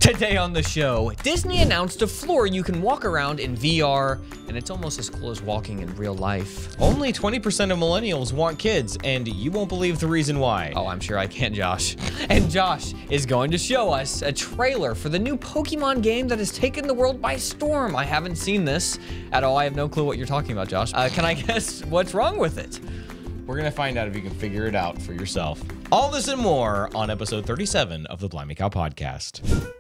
Today on the show, Disney announced a floor you can walk around in VR, and it's almost as cool as walking in real life. Only 20% of millennials want kids, and you won't believe the reason why. Oh, I'm sure I can, Josh. And Josh is going to show us a trailer for the new Pokemon game that has taken the world by storm. I haven't seen this at all. I have no clue what you're talking about, Josh. Can I guess what's wrong with it? We're gonna find out if you can figure it out for yourself. All this and more on episode 37 of the Blimey Cow Podcast.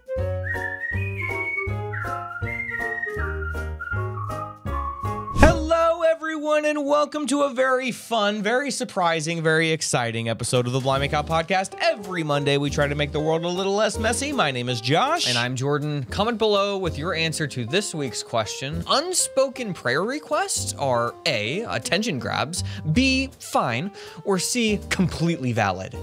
Hello, everyone, and welcome to a very fun, very surprising, very exciting episode of the Blimey Cow Podcast. Every Monday, we try to make the world a little less messy. My name is Josh. And I'm Jordan. Comment below with your answer to this week's question. Unspoken prayer requests are A, attention grabs, B, fine, or C, completely valid.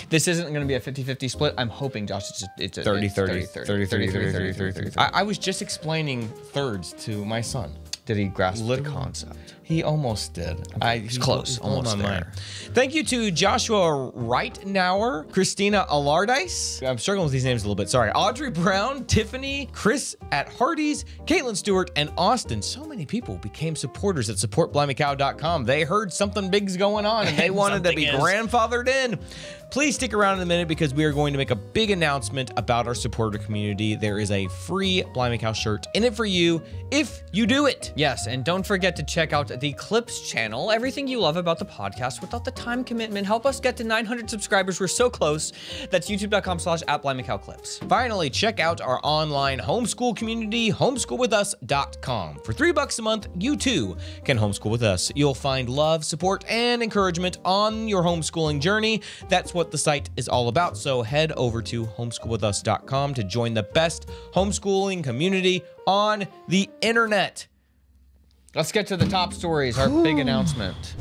This isn't going to be a 50-50 split. I'm hoping, Josh, it's a 30-30. I was just explaining thirds to my son. Did he grasp the concept? He almost did. He's close, almost there. Thank you to Joshua Reitnauer, Christina Alardice. I'm struggling with these names a little bit, sorry. Audrey Brown, Tiffany, Chris at Hardee's, Caitlin Stewart, and Austin. So many people became supporters at supportblimeycow.com. They heard something big's going on and they wanted to be grandfathered in. Please stick around in a minute because we are going to make a big announcement about our supporter community. There is a free Blimey Cow shirt in it for you if you do it. Yes, and don't forget to check out the Clips channel. Everything you love about the podcast without the time commitment. Help us get to 900 subscribers. We're so close. That's youtube.com/@BlimeyCowClips. Finally, check out our online homeschool community, homeschoolwithus.com. For $3 a month, you too can homeschool with us. You'll find love, support, and encouragement on your homeschooling journey. That's what the site is all about. So head over to homeschoolwithus.com to join the best homeschooling community on the internet. Let's get to the top stories, our big announcement.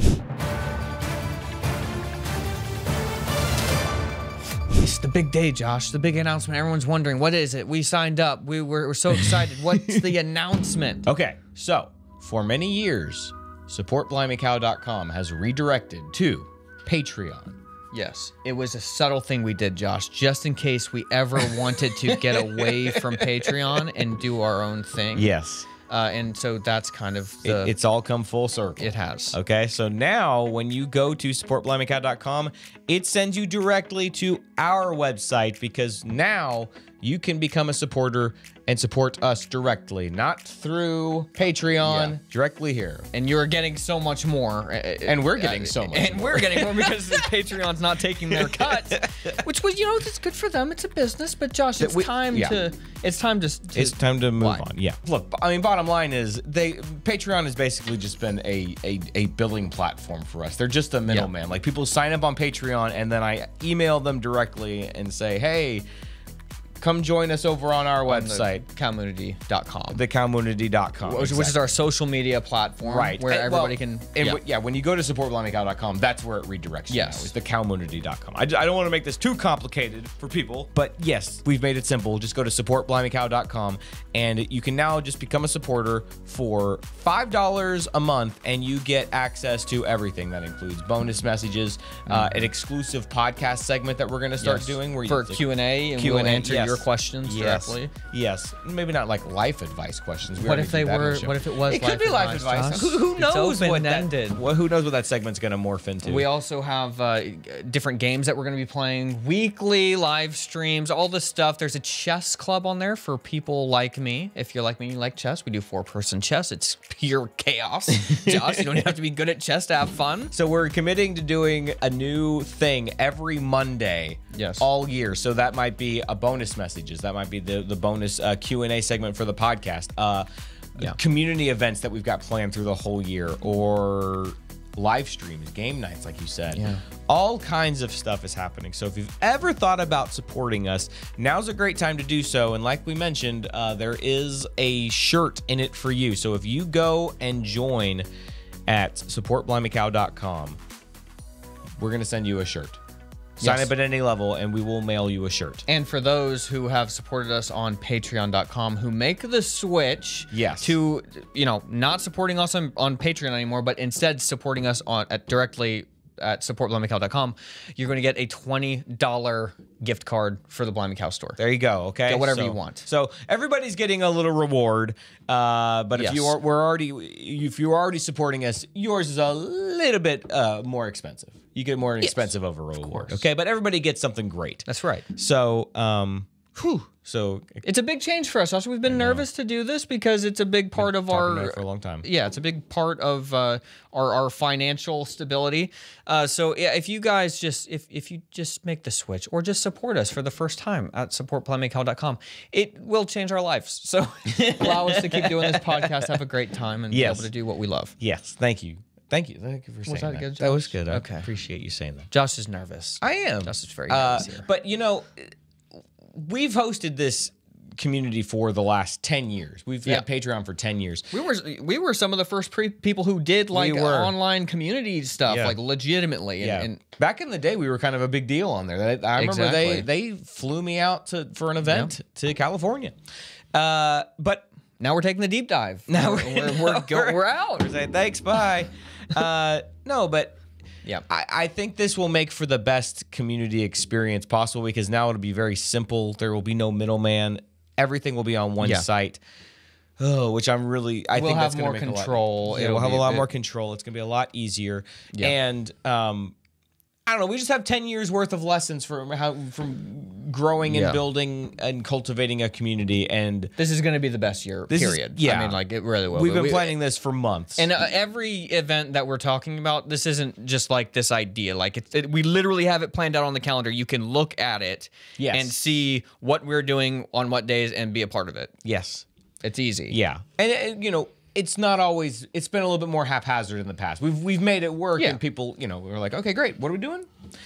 It's the big day, Josh, the big announcement. Everyone's wondering, what is it? We signed up. We're so excited. What's the announcement? Okay, so for many years, supportblimeycow.com has redirected to Patreon. Yes, it was a subtle thing we did, Josh, just in case we ever wanted to get away from Patreon and do our own thing. Yes. And so that's kind of the... It's all come full circle. It has. Okay, so now when you go to supportblimeycow.com, it sends you directly to our website because now you can become a supporter and support us directly, not through Patreon, directly here. And you're getting so much more. And we're getting so much more. We're getting more because Patreon's not taking their cut, which was, you know, it's good for them. It's a business, but Josh, it's time to move on. Yeah. Look, I mean, bottom line is Patreon has basically just been a billing platform for us. They're just a middleman. Like people sign up on Patreon and then I email them directly and say, hey, come join us over on our website. Cowmunity.com. Thecowmunity.com. Which is our social media platform. Right. Where everybody can... when you go to supportblimeycow.com, that's where it redirects you now, is thecowmunity.com. I don't want to make this too complicated for people, but yes, we've made it simple. Just go to supportblimeycow.com and you can now just become a supporter for $5 a month and you get access to everything. That includes bonus messages, an exclusive podcast segment that we're going to start doing. Where for Q&A, and we'll answer your questions directly. Yes, maybe not like life advice questions. What if they were? What if it was? It could be life advice. Who knows what that segment's going to morph into? We also have different games that we're going to be playing weekly, live streams, all this stuff. There's a chess club on there for people like me. If you're like me, you like chess. We do 4-person chess. It's pure chaos. Josh, you don't have to be good at chess to have fun. So we're committing to doing a new thing every Monday. Yes. All year. So that might be a bonus messages. That might be the bonus Q&A segment for the podcast. Community events that we've got planned through the whole year, or live streams, game nights, like you said. Yeah. All kinds of stuff is happening. So if you've ever thought about supporting us, now's a great time to do so. And like we mentioned, there is a shirt in it for you. So if you go and join at supportblimeycow.com, we're going to send you a shirt. Sign up at any level and we will mail you a shirt. And for those who have supported us on patreon.com who make the switch to, not supporting us on Patreon anymore, but instead supporting us directly at supportblimeycow.com, you're going to get a $20 gift card for the Blimey Cow store. There you go. Okay, Get whatever you want. So everybody's getting a little reward. But if you're already supporting us, yours is a little bit more expensive. You get more expensive of a reward. Okay, but everybody gets something great. That's right. So, So it's a big change for us. Also, we've been nervous to do this because it's a big part of our for a long time. Yeah, it's a big part of our financial stability. So yeah, if you guys if you just make the switch or just support us for the first time at supportblimeycow.com, it will change our lives. So allow us to keep doing this podcast, have a great time, and be able to do what we love. Yes, thank you. Thank you for saying that. Good, that was good. Okay. I appreciate you saying that. Josh is nervous. I am. Josh is very nervous here. But you know, we've hosted this community for the last 10 years. We've had Patreon for 10 years. We were some of the first people who did online community stuff, like legitimately. And back in the day, we were kind of a big deal on there. I remember they flew me out for an event to California. But now we're taking the deep dive. Now we're out. We're saying thanks, bye. No, but yeah, I think this will make for the best community experience possible because now it'll be very simple. There will be no middleman. Everything will be on one site. Oh, which I think that's going to make control. We'll have a lot more control. It's going to be a lot easier. Yeah. And I don't know. We just have 10 years worth of lessons from growing and building and cultivating a community. And this is going to be the best year, period. I mean, like, it really will. We've been planning this for months. And every event that we're talking about, this isn't just like this idea. Like, we literally have it planned out on the calendar. You can look at it and see what we're doing on what days and be a part of it. Yes. It's easy. Yeah. And you know, it's not always, it's been a little bit more haphazard in the past. We've made it work and people, you know, we're like, okay, great. What are we doing?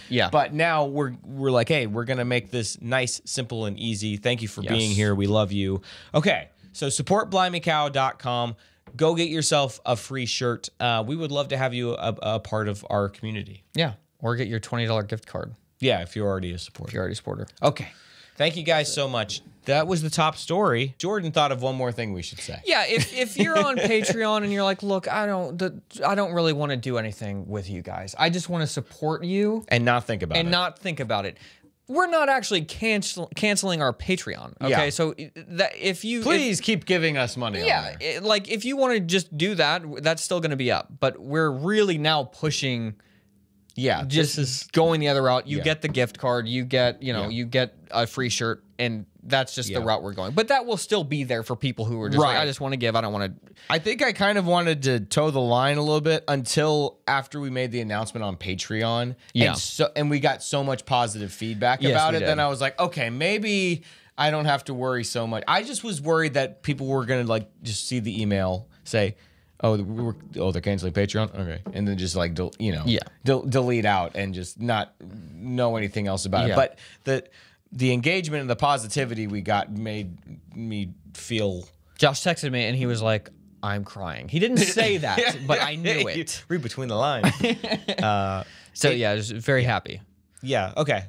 Yeah. But now we're like, hey, we're going to make this nice, simple, and easy. Thank you for being here. We love you. Okay. So support blimeycow.com. Go get yourself a free shirt. We would love to have you a part of our community. Yeah. Or get your $20 gift card. Yeah. If you're already a supporter. If you're already a supporter. Okay. Thank you guys so much. That was the top story. Jordan thought of one more thing we should say. Yeah, if you're on Patreon and you're like, look, I don't really want to do anything with you guys. I just want to support you and not think about it. We're not actually canceling our Patreon. Okay, Yeah. so if you please keep giving us money. Yeah, like if you want to just do that, that's still going to be up. But we're really now pushing. Yeah, just is going the other route. You get the gift card. You get you get a free shirt, and that's just the route we're going. But that will still be there for people who are just like, I just want to give. I don't want to. I think I kind of wanted to toe the line a little bit until after we made the announcement on Patreon. Yeah. And we got so much positive feedback about it. Then I was like, okay, maybe I don't have to worry so much. I just was worried that people were gonna like just see the email say, oh, they're canceling Patreon? Okay. And then just like, delete out and just not know anything else about it. But the engagement and the positivity we got made me feel... Josh texted me and he was like, I'm crying. He didn't say that, but I knew it. Read between the lines. Yeah, just very happy. Yeah, okay.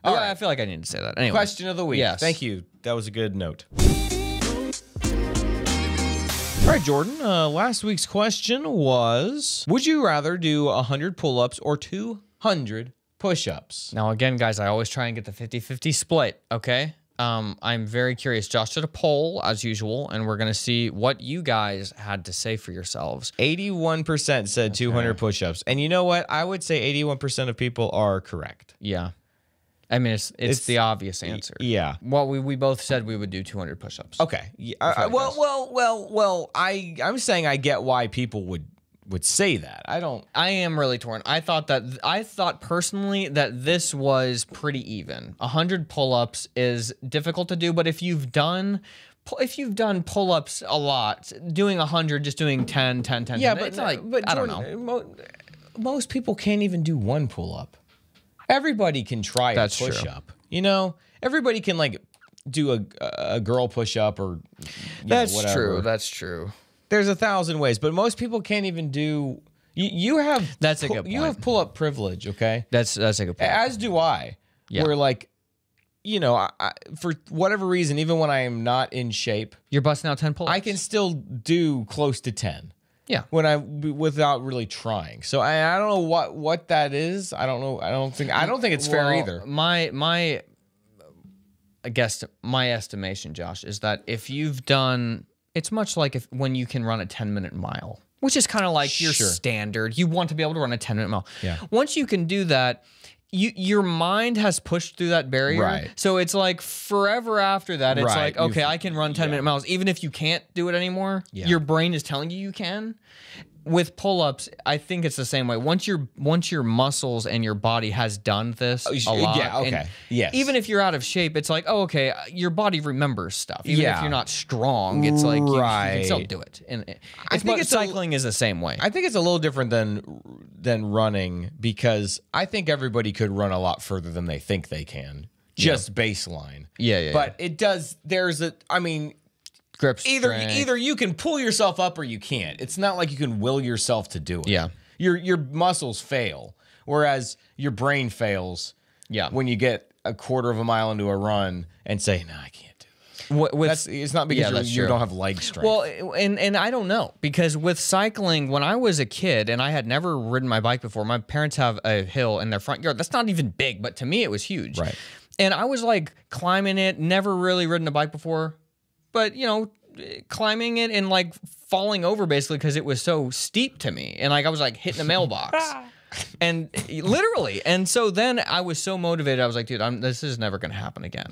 All right. I feel like I need to say that. Anyway. Question of the week. Yes. Thank you. That was a good note. All right, Jordan, last week's question was, would you rather do 100 pull-ups or 200 push-ups? Now, again, guys, I always try and get the 50-50 split, okay? I'm very curious. Josh did a poll, as usual, and we're going to see what you guys had to say for yourselves. 81% said 200 push-ups. And you know what? I would say 81% of people are correct. Yeah. I mean, it's the obvious answer. Yeah. Well, we both said we would do 200 push-ups. Okay. Yeah. Well. I'm saying I get why people would say that. I am really torn. I thought personally that this was pretty even. 100 pull-ups is difficult to do, but if you've done pull-ups a lot, doing 100, just doing 10, 10, 10, yeah, 10, but it's like, I don't know. Most people can't even do one pull-up. Everybody can try a push-up. You know, everybody can like do a girl push-up or that's true. That's true. There's 1,000 ways, but most people can't even do. You have that's a good point. You have pull-up privilege, okay? That's a good point. As do I. Yeah. We're like, you know, I, for whatever reason, even when I am not in shape, you're busting out 10 pull-ups. I can still do close to 10. Yeah. Without really trying. So I don't know what that is. I don't know. I don't think it's fair either. My my estimation, Josh, is that if you've done, it's much like when you can run a 10-minute mile, which is kind of like your standard. You want to be able to run a 10-minute mile. Yeah. Once you can do that, your mind has pushed through that barrier. Right. So it's like forever after that, it's Right. like, okay, I can run 10-minute miles. Even if you can't do it anymore, your brain is telling you can. With pull-ups, I think it's the same way. Once your muscles and your body has done this a lot, Yeah, okay. Yes. even if you're out of shape, it's like, oh, okay, your body remembers stuff. Even if you're not strong, it's like you can still do it. And I think cycling is the same way. I think it's a little different than running, because I think everybody could run a lot further than they think they can. Just baseline. Yeah. But it does. Grip Either you can pull yourself up or you can't. It's not like you can will yourself to do it. Yeah. Your muscles fail, whereas your brain fails. Yeah. When you get a quarter of a mile into a run and say, "No, I can't do it." It's not because you don't have leg strength. Well, and I don't know, because with cycling, when I was a kid and I had never ridden my bike before, my parents have a hill in their front yard. That's not even big, but to me it was huge. Right. And I was like climbing it, never really ridden a bike before. But, climbing it and like falling over basically because it was so steep to me. And like I was like hitting the mailbox. And literally. And so then I was so motivated. I was like, dude, this is never going to happen again.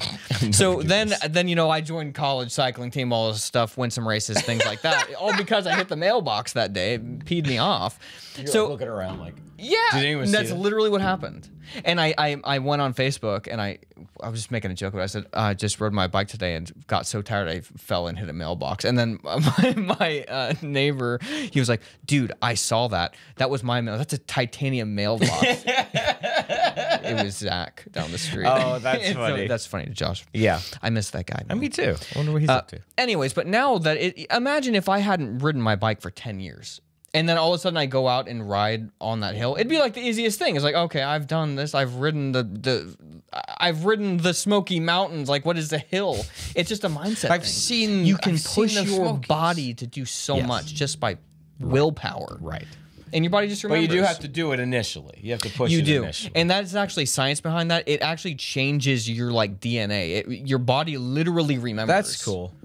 So then, I joined college cycling team, all this stuff, win some races, things like that. All because I hit the mailbox that day. It peed me off. You're like looking around like, yeah, did anyone see that's that? literally what happened. And I went on Facebook and I was just making a joke, but I said, I just rode my bike today and got so tired I fell and hit a mailbox. And then my neighbor, he was like, dude, I saw that. That was my mail. That's a titanium mailbox. It was Zach down the street. Oh, that's funny. So that's funny to Josh. Yeah. I miss that guy. Me too. I wonder what he's up to. Anyways, but now that imagine if I hadn't ridden my bike for 10 years. And then all of a sudden I go out and ride on that hill. It'd be like the easiest thing. It's like, okay, I've done this. I've ridden the Smoky Mountains. Like, what is the hill? It's just a mindset thing. You can push your body to do so much just by willpower. Right. And your body just remembers. But you do have to do it initially. You have to push it initially. And that's actually science behind that. It actually changes your like DNA. Your body literally remembers. That's cool.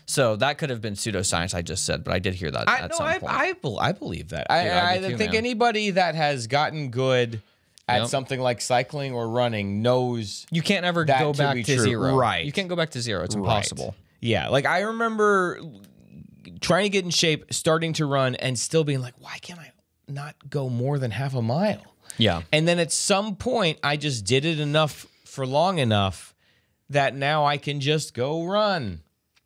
So that could have been pseudoscience I just said, but I did hear that at some point. I believe that. I do too, think man. Anybody that has gotten good at something like cycling or running knows you can't ever that go to back be to true. zero. Right. You can't go back to zero. It's impossible. Yeah. Like I remember trying to get in shape, starting to run, and still being like, why can't I not go more than half a mile? Yeah. And then at some point, I just did it enough for long enough that now I can just go run.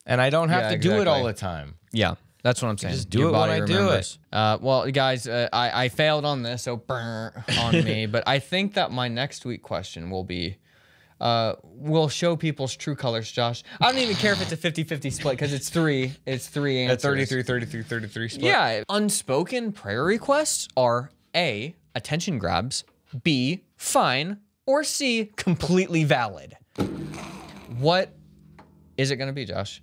And I don't have to do it all the time. Yeah, that's what I'm saying. Just do it when I do it. Well, guys, I failed on this, so burn on me. But I think that my next week question will be, we'll show people's true colors, Josh. I don't even care if it's a 50-50 split because it's three. It's three answers. 33 split. Yeah. Unspoken prayer requests are A, attention grabs, B, fine, or C, completely valid. What is it going to be, Josh?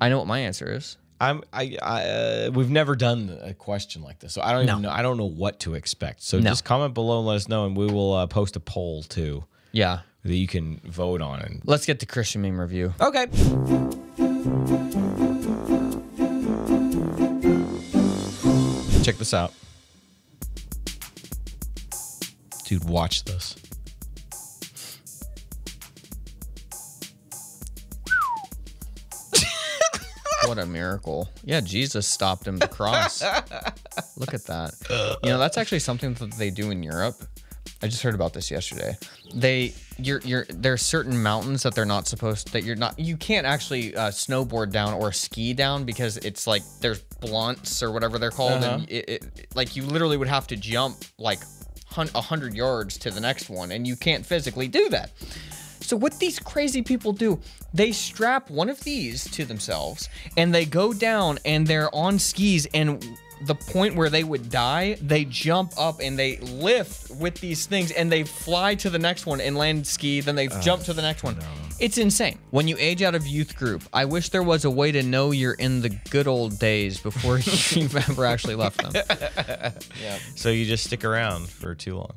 I know what my answer is. We've never done a question like this, so I don't even know. I don't know what to expect. So just comment below and let us know, and we will post a poll too. Yeah, that you can vote on. And let's get to Christian meme review. Okay. Check this out, dude. Watch this. What a miracle. Yeah, Jesus stopped him at the cross. Look at that. You know, that's actually something that they do in Europe. I just heard about this yesterday. There's certain mountains that they're not supposed, you can't actually snowboard down or ski down because it's like there's blunts or whatever they're called. And like you literally would have to jump like 100 yards to the next one, and you can't physically do that. So what these crazy people do, they strap one of these to themselves and they go down and they're on skis, and the point where they would die, they jump up and they lift with these things and they fly to the next one and land ski, then they jump to the next one. No. It's insane. When you age out of youth group, I wish there was a way to know you're in the good old days before you've ever actually left them. Yeah. So you just stick around for too long.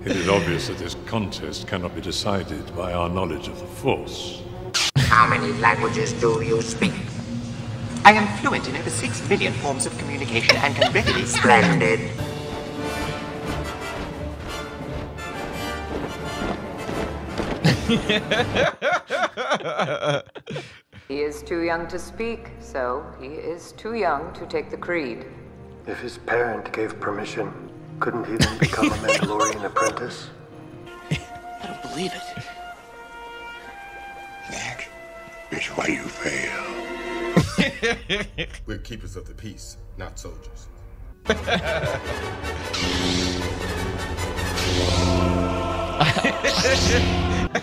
It is obvious that this contest cannot be decided by our knowledge of the Force. How many languages do you speak? I am fluent in over 6 million forms of communication and can readily... Splendid. He is too young to speak, so he is too young to take the creed. If his parent gave permission, couldn't he then become a Mandalorian apprentice? I don't believe it. That is why you fail. We're keepers of the peace, not soldiers.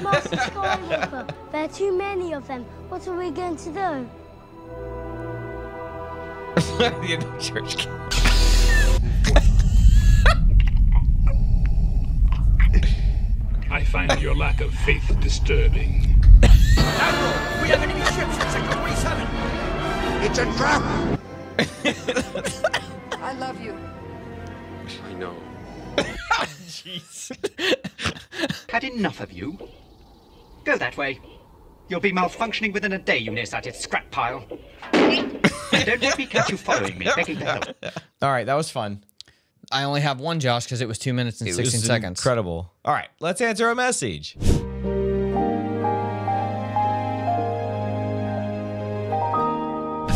Master Skywalker, there are too many of them. What are we going to do? The church. I find your lack of faith disturbing. Admiral, we have enemy ships in Sector 27. It's a trap! I love you. I know. Jeez. Had enough of you. Go that way. You'll be malfunctioning within a day, you nearsighted scrap pile. And don't let me catch you following me, begging for help. All right, that was fun. I only have one, Josh, because it was 2 minutes and 16 seconds. Incredible. All right, let's answer a message.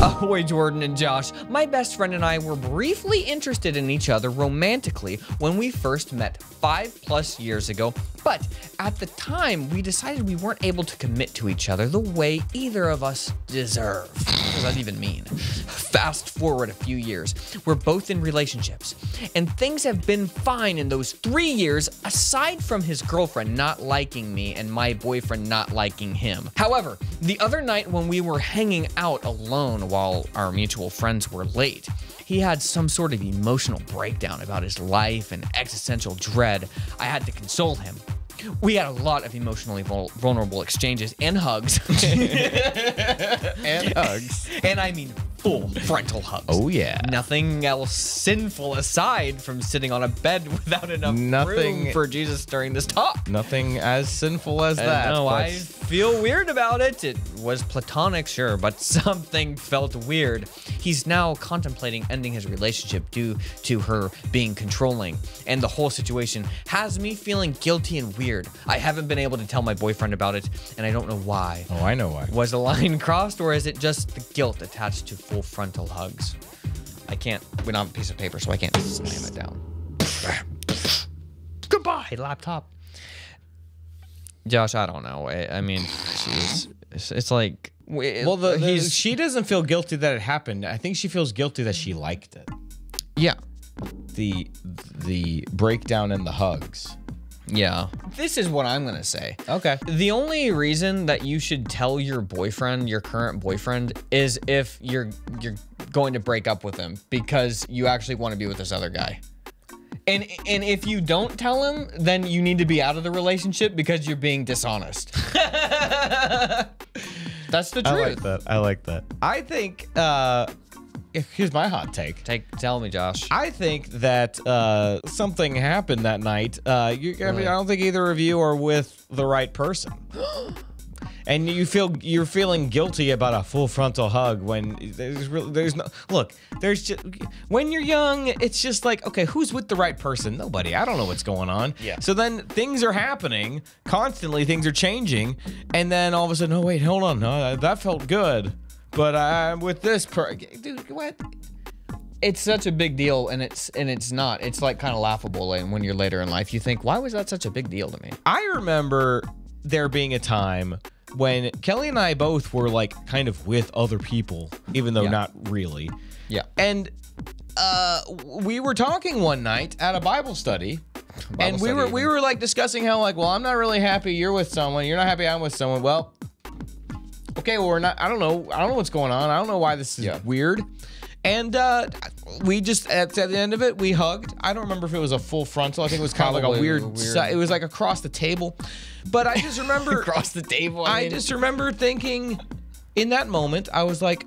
Ahoy, Jordan and Josh. My best friend and I were briefly interested in each other romantically when we first met 5+ years ago, but at the time we decided we weren't able to commit to each other the way either of us deserve. What does that even mean? Fast forward a few years, we're both in relationships, and things have been fine in those 3 years aside from his girlfriend not liking me and my boyfriend not liking him. However, the other night when we were hanging out alone while our mutual friends were late, he had some sort of emotional breakdown about his life and existential dread. I had to console him. We had a lot of emotionally vulnerable exchanges and hugs. And hugs. And I mean full frontal hugs. Oh, yeah. Nothing else sinful aside from sitting on a bed without enough room for Jesus during this talk. Nothing as sinful as that. No, I feel weird about it. It was platonic, sure, but something felt weird. He's now contemplating ending his relationship due to her being controlling, and the whole situation has me feeling guilty and weird. I haven't been able to tell my boyfriend about it, and I don't know why. Oh, I know why. Was the line crossed, or is it just the guilt attached to full frontal hugs? I can't, we don't have a piece of paper, so I can't slam it down. Goodbye, laptop. Josh, I don't know. I mean, it's like... Well, she doesn't feel guilty that it happened. I think she feels guilty that she liked it. Yeah. The breakdown and the hugs. Yeah. This is what I'm gonna say. Okay. The only reason that you should tell your boyfriend, your current boyfriend, is if you're going to break up with him because you actually want to be with this other guy. And if you don't tell him, then you need to be out of the relationship because you're being dishonest. That's the truth. I like that. I like that. I think, here's my hot take. Tell me, Josh. I think that something happened that night. I don't think either of you are with the right person. And you're feeling guilty about a full frontal hug when there's no look. There's just when you're young, it's just like, okay, who's with the right person? Nobody. I don't know what's going on. Yeah. So then things are happening constantly. Things are changing, and then all of a sudden, oh wait, hold on, no, that felt good, but I'm with this dude. What? It's such a big deal, and it's not. It's like kind of laughable. And when you're later in life, you think, why was that such a big deal to me? I remember there being a time when Kelly and I both were like kind of with other people, even though not really. Yeah. And we were talking one night at a Bible study, and we were like discussing how like, well, I'm not really happy you're with someone, you're not happy I'm with someone. Well, okay, well, we're not. I don't know what's going on. I don't know why this is weird. And we just, at the end of it, we hugged. I don't remember if it was a full frontal. I think it was kind of like a weird. It was like across the table. But I just remember across the table. I just remember thinking, in that moment, I was like,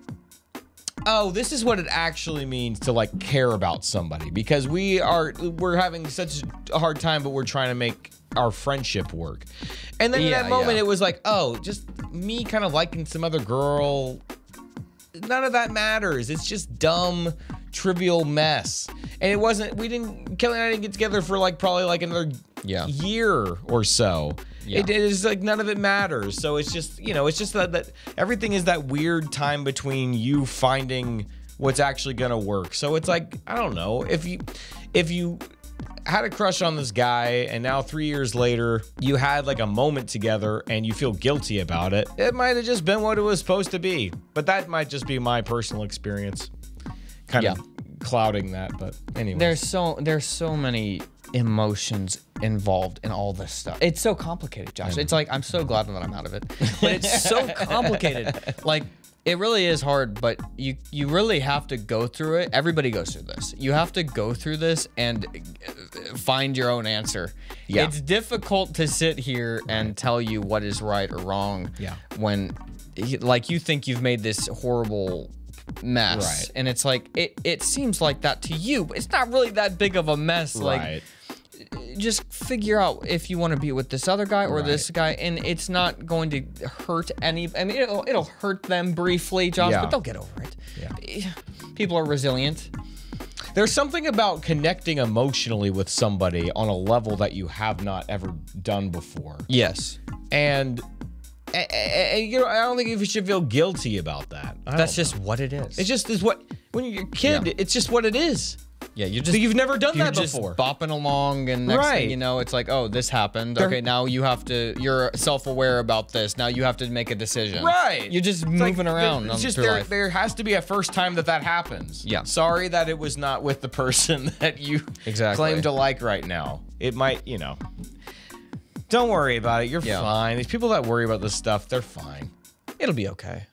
oh, this is what it actually means to like care about somebody, because we're having such a hard time, but we're trying to make our friendship work. And then in that moment, it was like, oh, just me kind of liking some other girl. None of that matters. It's just dumb, trivial mess. And it wasn't, Kelly and I didn't get together for like probably like another year or so. Yeah. It is like none of it matters. So it's just, you know, it's just that everything is that weird time between you finding what's actually gonna work. So it's like, I don't know, if you had a crush on this guy and now 3 years later you had like a moment together and you feel guilty about it, it might have just been what it was supposed to be. But that might just be my personal experience kind of clouding that. But anyway, there's so many emotions involved in all this stuff. It's so complicated, Josh. It's like, I'm so glad that I'm out of it, but it's so complicated. Like, it really is hard, but you really have to go through it. Everybody goes through this. You have to go through this and find your own answer. Yeah. It's difficult to sit here and tell you what is right or wrong when, like, you think you've made this horrible mess. And it's like, it seems like that to you, but it's not really that big of a mess. Like, just figure out if you want to be with this other guy or this guy, and it's not going to hurt any. I mean, it'll hurt them briefly, Josh, but they'll get over it. Yeah. People are resilient. There's something about connecting emotionally with somebody on a level that you have not ever done before. Yes. And you know, I don't think you should feel guilty about that. That's just what it is. It just is what, when you're a kid, it's just what it is. Yeah, you've never done that before. Just bopping along, and next thing you know, it's like, oh, this happened. Okay, now you're self-aware about this. Now you have to make a decision. Right. You're just moving around. It's just life. There has to be a first time that happens. Yeah. Sorry that it was not with the person that you claim to like right now. It might, you know. Don't worry about it. You're fine. These people that worry about this stuff, they're fine. It'll be okay.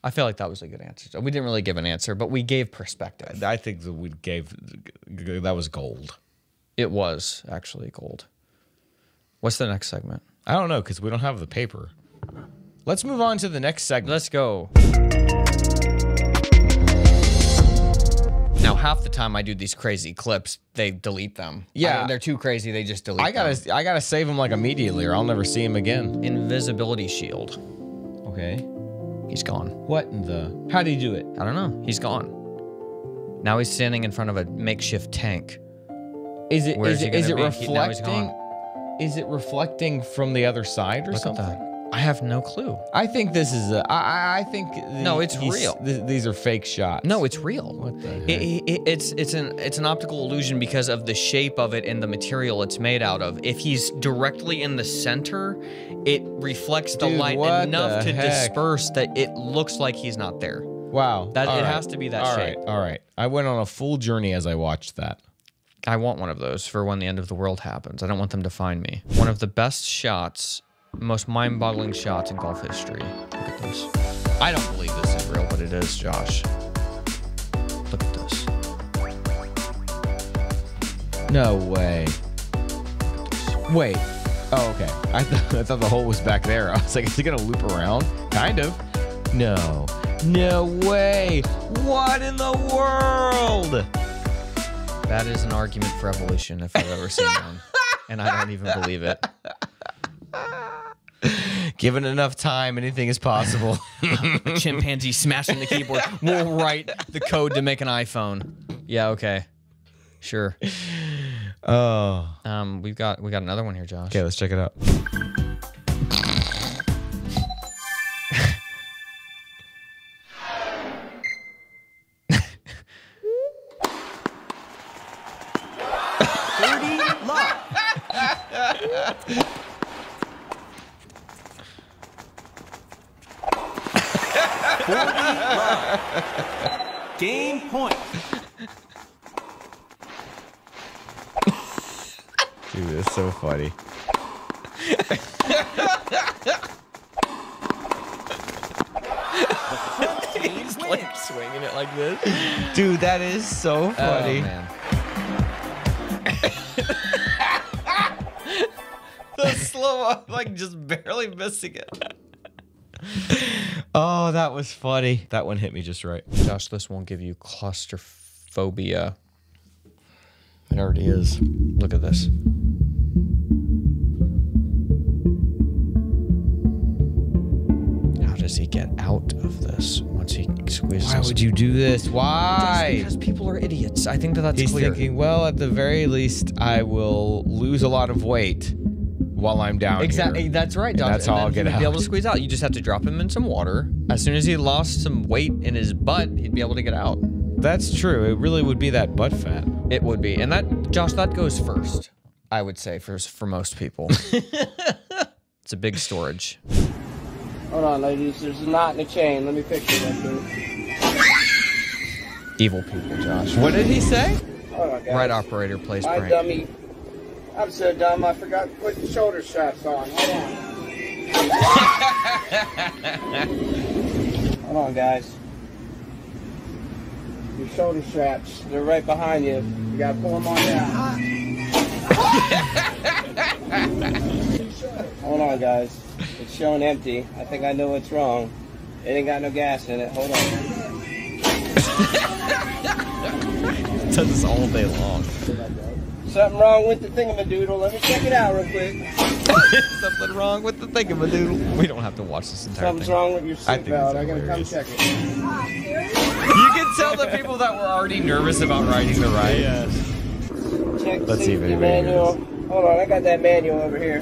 I feel like that was a good answer. So we didn't really give an answer, but we gave perspective. I think that that was gold. It was actually gold. What's the next segment? I don't know, because we don't have the paper. Let's move on to the next segment. Let's go. Now, half the time I do these crazy clips, they delete them. Yeah. They're too crazy, they just delete them. I gotta save them like immediately or I'll never see them again. Invisibility shield. Okay. He's gone. What in the... How'd he do it? I don't know. He's gone. Now he's standing in front of a makeshift tank. Is it reflecting? Is it reflecting from the other side or something? At that. I have no clue. I think this is I think no, it's real. These are fake shots. No, it's real. What the heck? It's an optical illusion because of the shape of it and the material it's made out of. If he's directly in the center, it reflects the light enough to disperse that it looks like he's not there. Wow. It has to be that shape. All right. I went on a full journey as I watched that. I want one of those for when the end of the world happens. I don't want them to find me. One of the best shots, most mind-boggling shots in golf history. Look at this. I don't believe this is real, but it is, Josh. Look at this. No way. Wait. Oh, okay. I thought the hole was back there. I was like, is it gonna loop around? Kind of. No. No way. What in the world? That is an argument for evolution if I've ever seen one. And I don't even believe it. Given enough time, anything is possible. A chimpanzee smashing the keyboard. We'll write the code to make an iPhone. Yeah, okay. Sure. Oh. We got another one here, Josh. Okay, let's check it out. Game point. Dude, it's so funny. He's like swinging it like this. Dude, that is so funny. Oh, man. The slow, like just barely missing it. Oh, that was funny. That one hit me just right. Josh, this won't give you claustrophobia. It already is. Look at this. How does he get out of this once he squeezes? Why would you do this? Why? Just because people are idiots. I think that's He's clear. thinking, well, at the very least, I will lose a lot of weight while I'm down Exactly. here. That's right, Josh. That's how I'll get He'd out. be able to squeeze out. You just have to drop him in some water. As soon as he lost some weight in his butt, he'd be able to get out. That's true. It really would be that butt fat. It would be. And that, Josh, that goes first, I would say, for most people. It's a big storage. Hold on, ladies. There's a knot in the chain. Let me fix it up here. Evil people, Josh. What did he say? Hold on, guys. Right operator plays My prank. dummy. I'm so dumb, I forgot to put the shoulder straps on. Hold on. Hold on, guys. Your shoulder straps, they're right behind you. You gotta pull them on down. Hold on, guys. It's showing empty. I think I know what's wrong. It ain't got no gas in it. Hold on. Does this all day long. Something wrong with the thingamadoodle. Let me check it out real quick. Something wrong with the thingamadoodle. We don't have to watch this entire Something's thing. wrong with your seatbelt. I gotta come check it. You can tell the people that were already nervous about riding the ride. Yes. Check the Let's see if safety anybody manual. Hold on, I got that manual over here.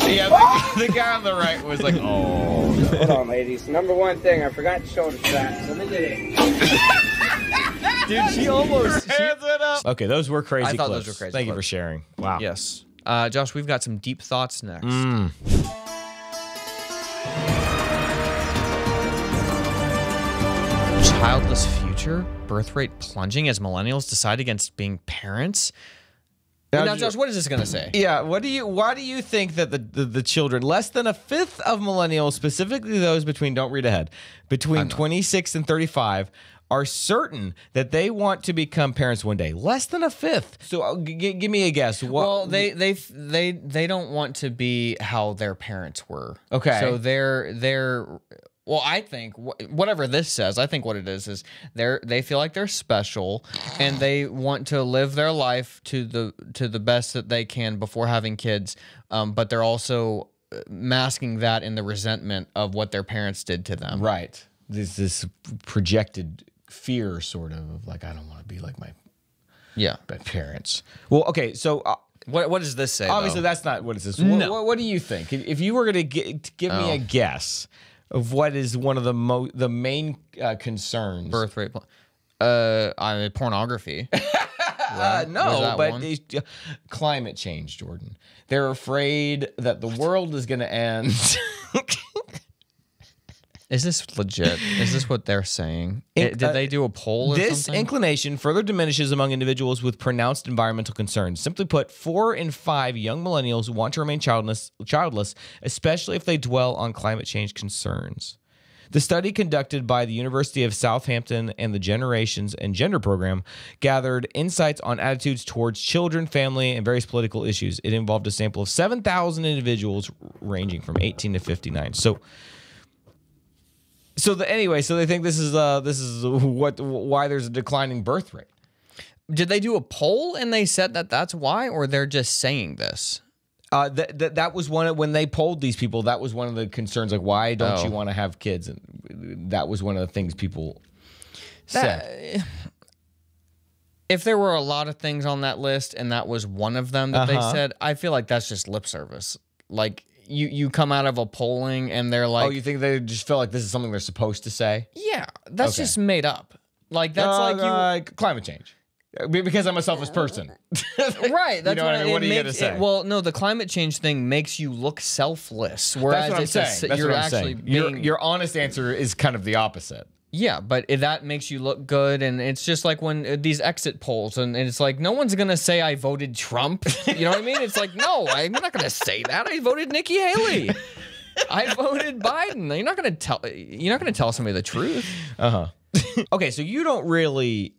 Yeah, the guy on the right was like, oh. Hold on, ladies. Number one thing, I forgot the shoulder straps. Let me get it. Dude, she almost... Okay, those were crazy I thought clips. those were crazy Thank you clips. for sharing. Wow. Yes. Josh, we've got some deep thoughts next. Childless future? Birth rate plunging as millennials decide against being parents? Now, Josh, what is this going to say? Yeah, why do you think that the children, less than a fifth of millennials, specifically those between, don't read ahead, between 26 and 35, are certain that they want to become parents one day? Less than a fifth. So give me a guess. Well, they don't want to be how their parents were. Okay. So they're well, I think whatever this says, I think what it is they feel like they're special and they want to live their life to the best that they can before having kids. But they're also masking that in the resentment of what their parents did to them. Right. This projected fear, sort of like, I don't want to be like my parents. Well, okay, so what does this say? Obviously, though? that's not what it says. No. What do you think? If you were going to give me a guess of what is one of the main concerns, birth rate, pornography. Right? No, but climate change, Jordan. They're afraid that the world is going to end. Is this legit? Is this what they're saying? Did they do a poll or something? This inclination further diminishes among individuals with pronounced environmental concerns. Simply put, 4 in 5 young millennials want to remain childless, especially if they dwell on climate change concerns. The study conducted by the University of Southampton and the Generations and Gender Program gathered insights on attitudes towards children, family, and various political issues. It involved a sample of 7,000 individuals ranging from 18 to 59. So they think this is why there's a declining birth rate. Did they do a poll and they said that's why, or they're just saying this? That was when they polled these people. That was one of the concerns, like, why don't you want to have kids? And that was one of the things people said. If there were a lot of things on that list and that was one of them that they said, I feel like that's just lip service. Like, you come out of a polling and they're like... Oh, you think they just feel like this is something they're supposed to say? Yeah, that's just made up. Like, that's like climate change. Because I'm a selfish person. Right. That's you know what I mean? What are you going to say? Well, no, the climate change thing makes you look selfless. Whereas that's what I'm saying. That's you're what I'm actually saying. Your honest answer is kind of the opposite. Yeah, but that makes you look good, and it's just like when these exit polls, and it's like, no one's going to say I voted Trump. You know what I mean? It's like, no, I'm not going to say that. I voted Nikki Haley. I voted Biden. You're not going to tell somebody the truth. Okay, so you don't really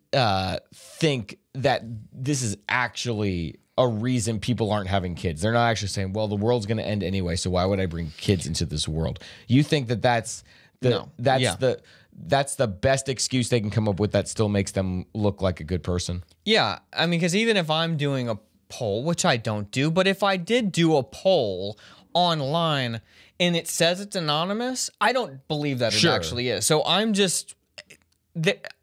think that this is actually a reason people aren't having kids. They're not actually saying, well, the world's going to end anyway, so why would I bring kids into this world? You think that that's the best excuse they can come up with that still makes them look like a good person? Yeah, I mean, because even if I'm doing a poll, which I don't do, but if I did do a poll online and it says it's anonymous, I don't believe that it actually is. So I'm just...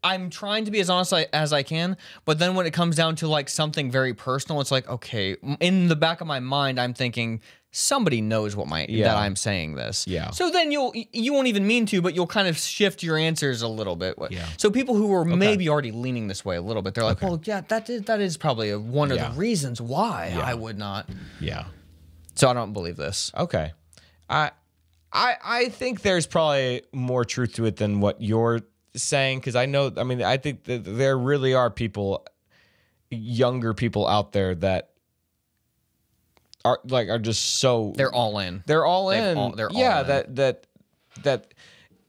I'm trying to be as honest as I can, but then when it comes down to like something very personal, it's like, okay, in the back of my mind, I'm thinking somebody knows what that I'm saying this. Yeah. So then you won't even mean to, but you'll kind of shift your answers a little bit. Yeah. So people who are maybe already leaning this way a little bit, they're like, well, yeah, that is probably one of the reasons why I would not. Yeah. So I don't believe this. Okay. I think there's probably more truth to it than what you're saying, because I think that there really are people, younger people out there that are just so they're all in. They're all in. That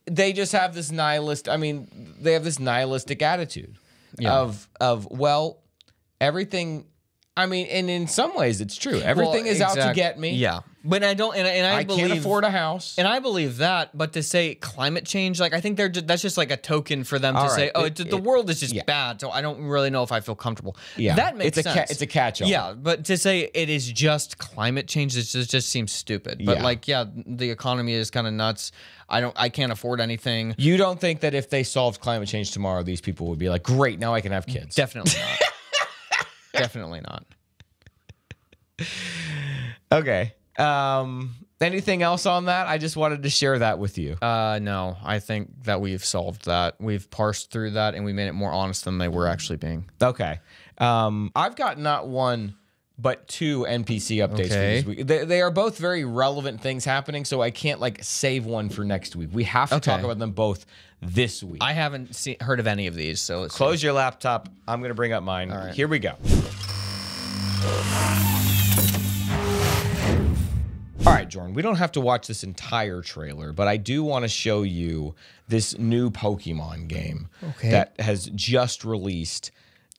they just have this nihilist. I mean, they have this nihilistic attitude of well, everything. I mean, and in some ways it's true. Everything is out to get me. Yeah. But I don't, and I believe, can't afford a house. And I believe that, but to say climate change, like I think that's just like a token for them to say, oh, the world is just bad, so I don't really know if I feel comfortable. Yeah. That makes sense. It's a catch-all. Yeah, but to say it is just climate change, it just seems stupid. But the economy is kind of nuts. I can't afford anything. You don't think that if they solved climate change tomorrow, these people would be like, great, now I can have kids? Definitely not. Definitely not. Okay. Anything else on that? I just wanted to share that with you. No, I think that we've solved that. We've parsed through that and we made it more honest than they were actually being. Okay. I've got not one, but two NPC updates for this week. They are both very relevant things happening, so I can't like save one for next week. We have to talk about them both this week. I haven't heard of any of these, so let's close your laptop. I'm going to bring up mine. All right. Here we go. All right, Jordan, we don't have to watch this entire trailer, but I do want to show you this new Pokemon game that has just released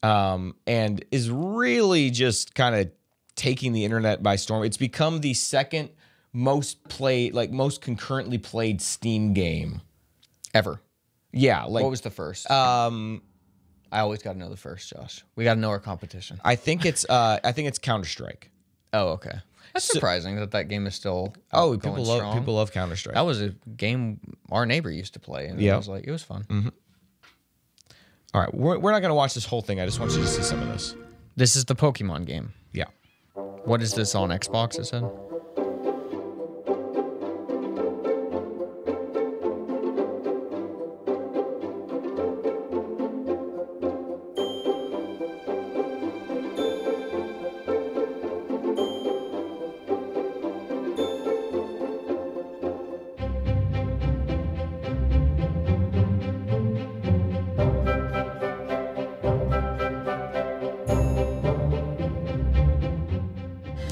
and is really just kind of taking the internet by storm. It's become the second most played, like most concurrently played Steam game ever. Yeah. Like, what was the first? I always got to know the first, Josh. We got to know our competition. I think it's Counter-Strike. Oh, okay. That's surprising that game is still people love Counter-Strike. That was a game our neighbor used to play, and it was fun. Mm-hmm. All right, we're not going to watch this whole thing. I just want you to see some of this. This is the Pokemon game. Yeah. What is this on Xbox, it said?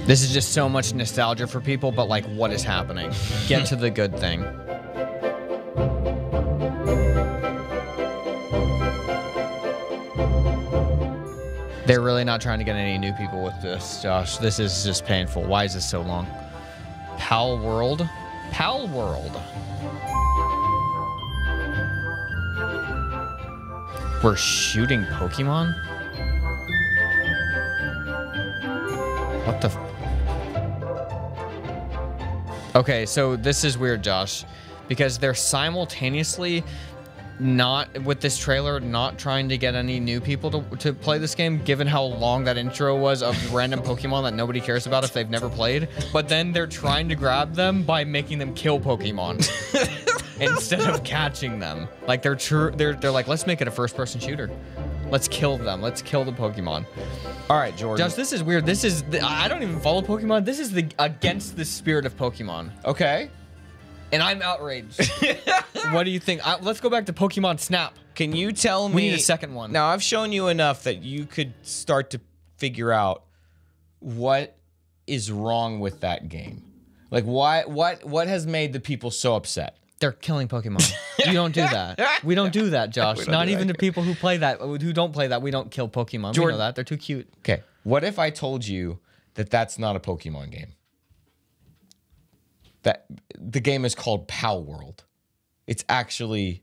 This is just so much nostalgia for people, but like, what is happening? Get to the good thing. They're really not trying to get any new people with this, Josh. This is just painful. Why is this so long? Palworld? Palworld. We're shooting Pokemon? What the... Okay, so this is weird, Josh, because they're simultaneously not, with this trailer, not trying to get any new people to play this game, given how long that intro was of random Pokemon that nobody cares about if they've never played. But then they're trying to grab them by making them kill Pokemon instead of catching them. Like they're like, let's make it a first-person shooter. Let's kill them. Let's kill the Pokemon. All right, Jordan. Josh, this is weird. This is I don't even follow Pokemon. This is against the spirit of Pokemon. Okay. And I'm outraged. What do you think? Let's go back to Pokemon Snap. Can you tell me? We need a second one. Now, I've shown you enough that you could start to figure out what is wrong with that game. Like, what has made the people so upset? They're killing Pokemon. You don't do that. We don't do that, Josh. Not even the people who play that, who don't play that, we don't kill Pokemon. Jordan, we know that. They're too cute. Okay. What if I told you that that's not a Pokemon game? That the game is called Palworld. It's actually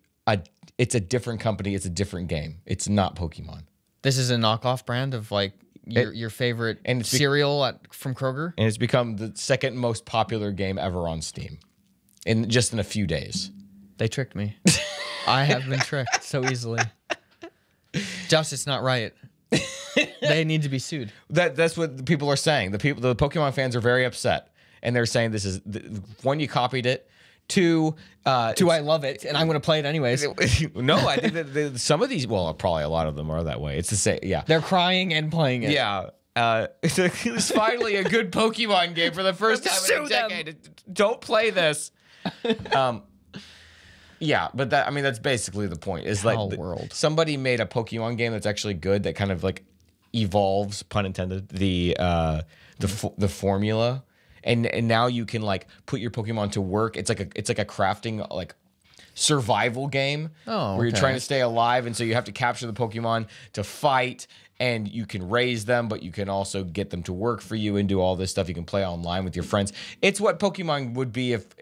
it's a different company. It's a different game. It's not Pokemon. This is a knockoff brand of like your favorite cereal from Kroger? And it's become the second most popular game ever on Steam. In a few days. They tricked me. I have been tricked so easily. Josh, it's not right. They need to be sued. That's what people are saying. The Pokemon fans are very upset, and they're saying this is one, you copied it. Two, I love it, and I'm going to play it anyways. No, I think that some of these, well, probably a lot of them are that way. It's the same. Yeah, they're crying and playing it. Yeah. It was finally a good Pokemon game for the first time in a decade. Don't play this. Yeah, but that's basically the point. Is like somebody made a Pokemon game that's actually good, that kind of like evolves, pun intended, the formula, and now you can like put your Pokemon to work. It's like a crafting like survival game where you're trying to stay alive, and so you have to capture the Pokemon to fight. And you can raise them, but you can also get them to work for you and do all this stuff. You can play online with your friends. It's what Pokemon would be if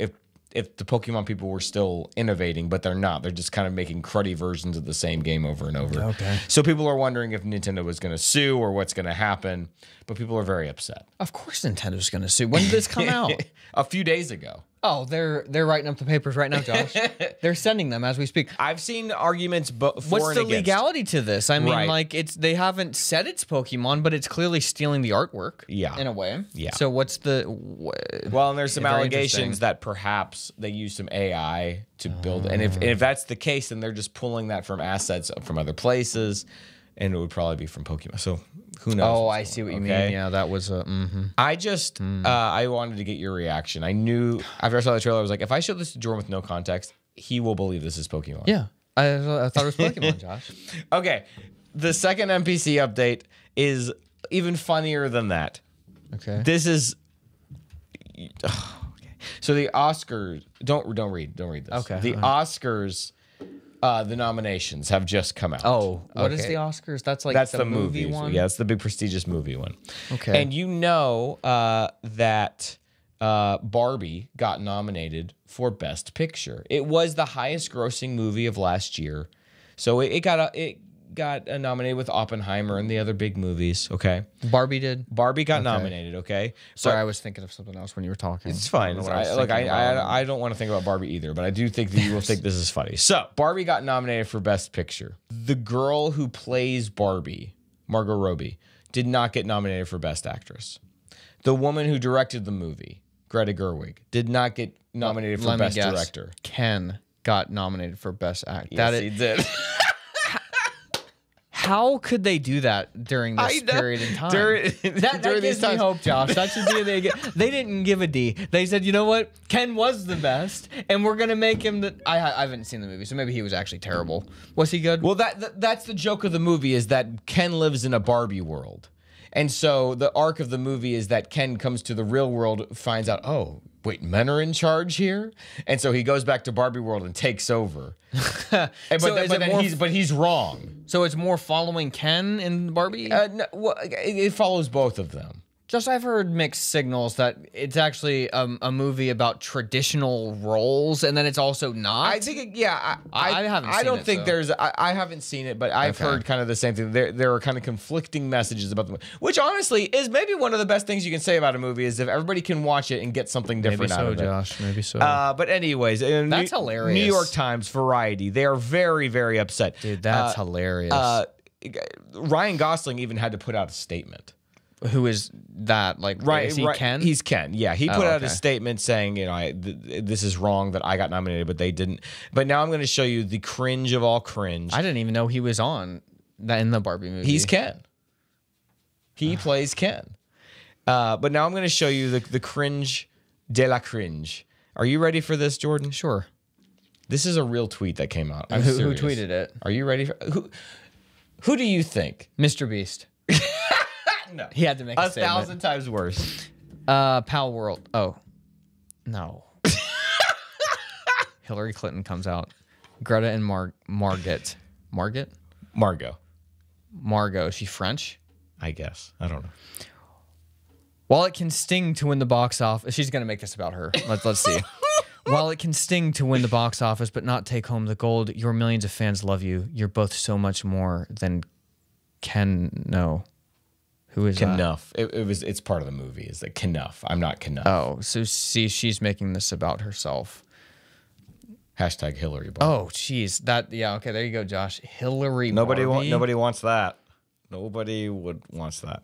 the Pokemon people were still innovating, but they're not. They're just kind of making cruddy versions of the same game over and over. Okay. So people are wondering if Nintendo was going to sue or what's going to happen, but people are very upset. Of course Nintendo's going to sue. When did this come out? A few days ago. Oh, they're writing up the papers right now, Josh. They're sending them as we speak. I've seen arguments for What's and the against. legality to this? I mean, Right. like they haven't said it's Pokemon, but it's clearly stealing the artwork. Yeah. In a way. Yeah. So what's the Well, and there's some Very allegations interesting. that perhaps they use some AI to build, and if that's the case, then they're just pulling that from assets from other places, and it would probably be from Pokemon. So who knows? Oh, I see what you mean. Yeah, that was a. I just I wanted to get your reaction. I knew after I saw the trailer, I was like, if I show this to Jordan with no context, he will believe this is Pokemon. Yeah, I thought it was Pokemon, Josh. Okay, the second NPC update is even funnier than that. Okay. This is. Okay. So the Oscars. Don't read this. Okay. The Oscars. The nominations have just come out. Oh, what is the Oscars? That's like that's the movie movies. one. Yeah, it's the big prestigious movie one. Okay. And you know that Barbie got nominated for Best Picture. It was the highest grossing movie of last year, so it got nominated with Oppenheimer and the other big movies. Okay. Barbie did. Barbie got nominated. Okay. Sorry, I was thinking of something else when you were talking. It's fine. I don't want to think about Barbie either, but I do think that you will think this is funny. So, Barbie got nominated for Best Picture. The girl who plays Barbie, Margot Robbie, did not get nominated for Best Actress. The woman who directed the movie, Greta Gerwig, did not get nominated for Best Director. Ken got nominated for Best Act. Yes, he did. How could they do that during this period in time? That gives me hope, Josh. That should be they didn't give a D. They said, you know what? Ken was the best, and we're gonna make him the. I haven't seen the movie, so maybe he was actually terrible. Was he good? Well, that's the joke of the movie, is that Ken lives in a Barbie world, and so the arc of the movie is that Ken comes to the real world, finds out, oh, wait, men are in charge here, and so he goes back to Barbie world and takes over. But he's wrong. So it's more following Ken in Barbie? No, well, it follows both of them. Just I've heard mixed signals that it's actually a movie about traditional roles, and then it's also not. I think, yeah, I haven't. I don't think there's. I haven't seen it, but I've heard kind of the same thing. There are kind of conflicting messages about the movie, which honestly is maybe one of the best things you can say about a movie is if everybody can watch it and get something different out of it. Josh. Maybe so. But anyways, that's hilarious. New York Times, Variety, they are very, very upset. Dude, that's hilarious. Ryan Gosling even had to put out a statement. Who is that? Like, is he Ken? He's Ken. Yeah, he put out a statement saying, you know, this is wrong that I got nominated, but they didn't. But now I'm going to show you the cringe of all cringe. I didn't even know he was on that in the Barbie movie. He's Ken. He plays Ken. But now I'm going to show you the cringe de la cringe. Are you ready for this, Jordan? Sure. This is a real tweet that came out. Who tweeted it? Are you ready for who do you think? Mr. Beast. No. He had to make a statement. 1,000 times worse. Palworld. Oh. No. Hillary Clinton comes out. Greta and Margot. Margot. Is she French? I guess. I don't know. While it can sting to win the box office, she's gonna make this about her. Let's see. While it can sting to win the box office, but not take home the gold, your millions of fans love you. You're both so much more than No. Who is Knuff? It's part of the movie. Is that Knuff? I'm not Knuff. Oh, so see, she's making this about herself. Hashtag Hillary Barbie. Oh, jeez. Okay, there you go, Josh. Hillary Nobody Barbie. Nobody wants that. Nobody wants that.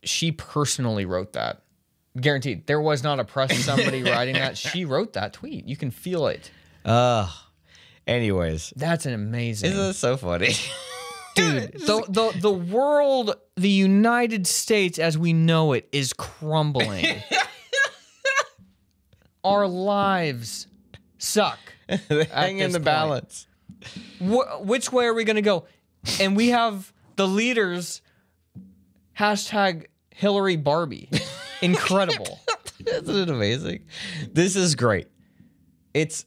She personally wrote that. Guaranteed. There was not a press somebody writing that. She wrote that tweet. You can feel it. Anyways. That's an amazing. Isn't that so funny? Dude, the world, the United States as we know it is crumbling. Our lives suck. They hang in the balance. Which way are we going to go? And we have the leaders hashtag Hillary Barbie. Incredible. Isn't it amazing? This is great. It's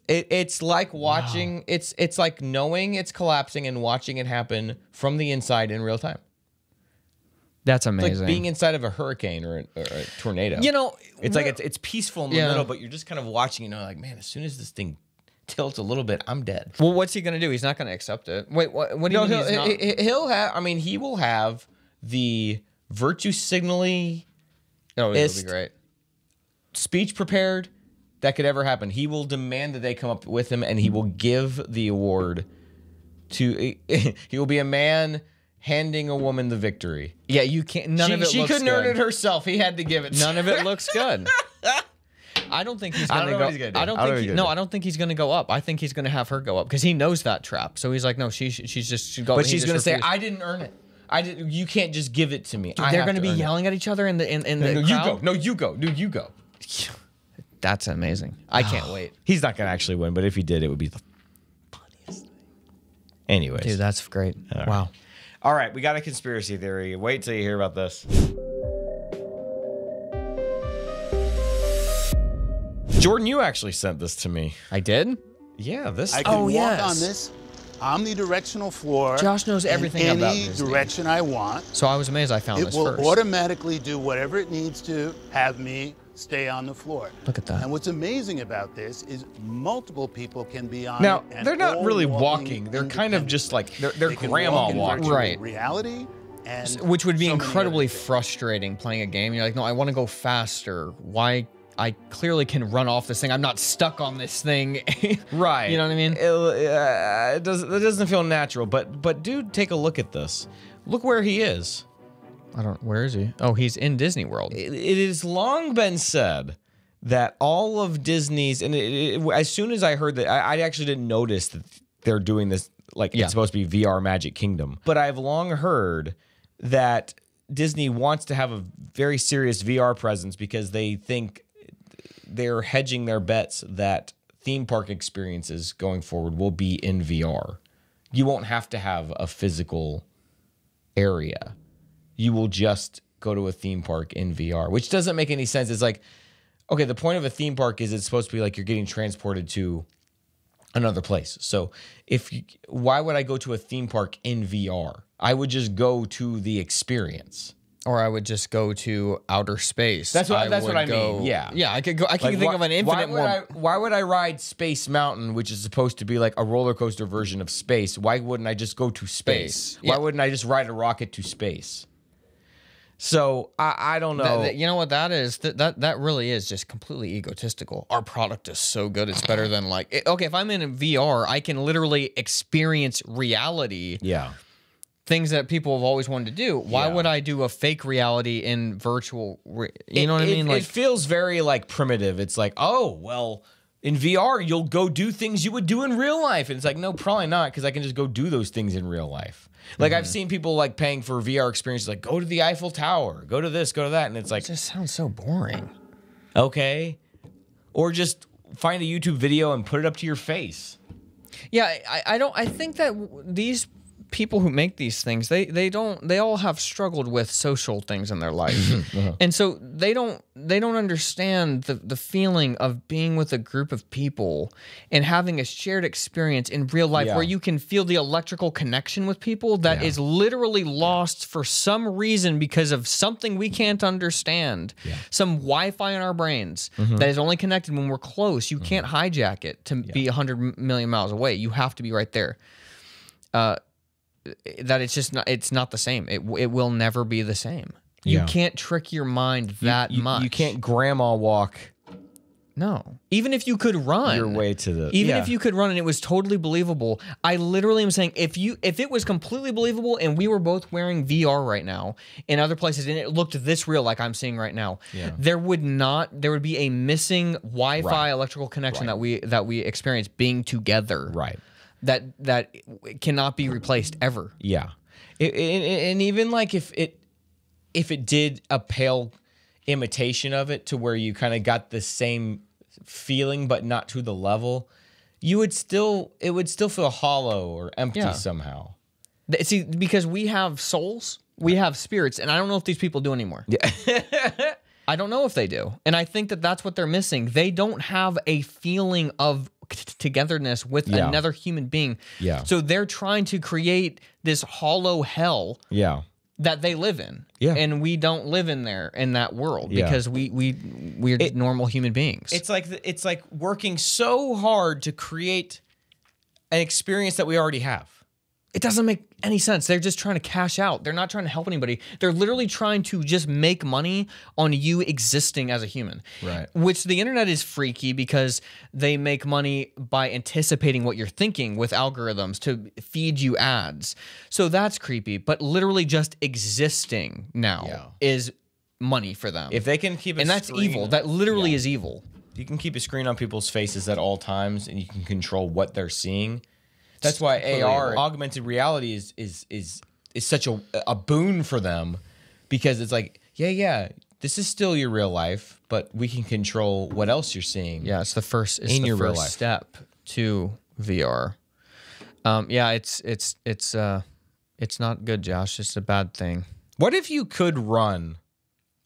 like watching. Wow. It's like knowing it's collapsing and watching it happen from the inside in real time. That's amazing. It's like being inside of a hurricane or a tornado. You know, it's like it's peaceful in the middle, but you're just kind of watching. You know, like, man, as soon as this thing tilts a little bit, I'm dead. Well, what's he gonna do? He's not gonna accept it. Wait, what do you mean? He'll have. I mean, he will have the virtue signally. Oh, it'll be great. Speech prepared that could ever happen. He will demand that they come up with him, and he will give the award to. He will be a man handing a woman the victory. Yeah, you can't. She couldn't earn it herself. He had to give it. None of it looks good. I don't think he's going to go. I don't think he's going to go up. I think he's going to have her go up because he knows that trap. So he's like, no, she's just go. But she's going to say, I didn't earn it. You can't just give it to me. Dude, they're going to be yelling at each other in the crowd. You go. No, you go. Dude, you go. That's amazing. I can't wait. He's not going to actually win, but if he did, it would be the funniest thing. Anyways. Dude, that's great. Wow. All right, we got a conspiracy theory. Wait till you hear about this. Jordan, you actually sent this to me. I did? Yeah, this. I can walk on this omnidirectional floor. Josh knows everything about any direction I want. So I was amazed I found this first. It will automatically do whatever it needs to have me stay on the floor. Look at that. And what's amazing about this is multiple people can be on now, it. Now, they're not really walking. They're kind of just like, they're grandma walking. Right. Reality. And which would be incredibly frustrating playing a game. You're like, no, I want to go faster. Why? I clearly can run off this thing. I'm not stuck on this thing. Right. You know what I mean? It doesn't feel natural. But dude, take a look at this. Look where he is. Where is he? Oh, he's in Disney World. It has long been said that all of Disney's, and as soon as I heard that, I actually didn't notice that they're doing this, like it's supposed to be VR Magic Kingdom. But I've long heard that Disney wants to have a very serious VR presence because they think they're hedging their bets that theme park experiences going forward will be in VR. You won't have to have a physical area. You will just go to a theme park in VR, which doesn't make any sense. It's like, okay, the point of a theme park is it's supposed to be like you're getting transported to another place. So why would I go to a theme park in VR? I would just go to the experience. Or I would just go to outer space. That's what I mean. Yeah. Yeah, I could go. I can think of an infinite why would I ride Space Mountain, which is supposed to be like a roller coaster version of space? Why wouldn't I just go to space? Why wouldn't I just ride a rocket to space? So I don't know. You know what that is? That really is just completely egotistical. Our product is so good, it's better than like. Okay, if I'm in VR, I can literally experience reality. Yeah. Things that people have always wanted to do. Why would I do a fake reality in virtual? You know what I mean? Like, it feels very like primitive. It's like, oh, well, in VR, you'll go do things you would do in real life. And it's like, no, probably not, because I can just go do those things in real life. Like I've seen people like paying for VR experiences, like go to the Eiffel Tower, go to this, go to that. And it's like, it just sounds so boring. Okay. Or just find a YouTube video and put it up to your face. Yeah, I think that these people who make these things, they all have struggled with social things in their life. And so they don't understand the feeling of being with a group of people and having a shared experience in real life where you can feel the electrical connection with people that is literally lost for some reason because of something we can't understand. Some Wi-Fi in our brains that is only connected when we're close. You can't hijack it to be 100 million miles away. You have to be right there. That it's not the same. It will never be the same. You can't trick your mind that much. You can't grandma walk. No. Even if you could run your way to the even if you could run and it was totally believable, I literally am saying if it was completely believable and we were both wearing VR right now in other places and it looked this real like I'm seeing right now, there would be a missing Wi-Fi electrical connection that we experience being together. Right. That cannot be replaced ever. Yeah. And even like if it did a pale imitation of it to where you kind of got the same feeling but not to the level, it would still feel hollow or empty somehow. See, because we have souls, we have spirits, and I don't know if these people do anymore. I don't know if they do. And I think that's what they're missing. They don't have a feeling of togetherness with another human being. So they're trying to create this hollow hell that they live in. And we don't live in that world because we're normal human beings. It's like working so hard to create an experience that we already have. It doesn't make any sense. They're just trying to cash out. They're not trying to help anybody. They're literally trying to just make money on you existing as a human. Right. Which the internet is freaky because they make money by anticipating what you're thinking with algorithms to feed you ads. So that's creepy. But literally just existing now is money for them. If they can keep and that's evil. That literally is evil. You can keep a screen on people's faces at all times and you can control what they're seeing. That's why AR, augmented reality, is such a boon for them because it's like, this is still your real life, but we can control what else you're seeing. Yeah, it's the first step to VR. It's not good, Josh. It's a bad thing. What if you could run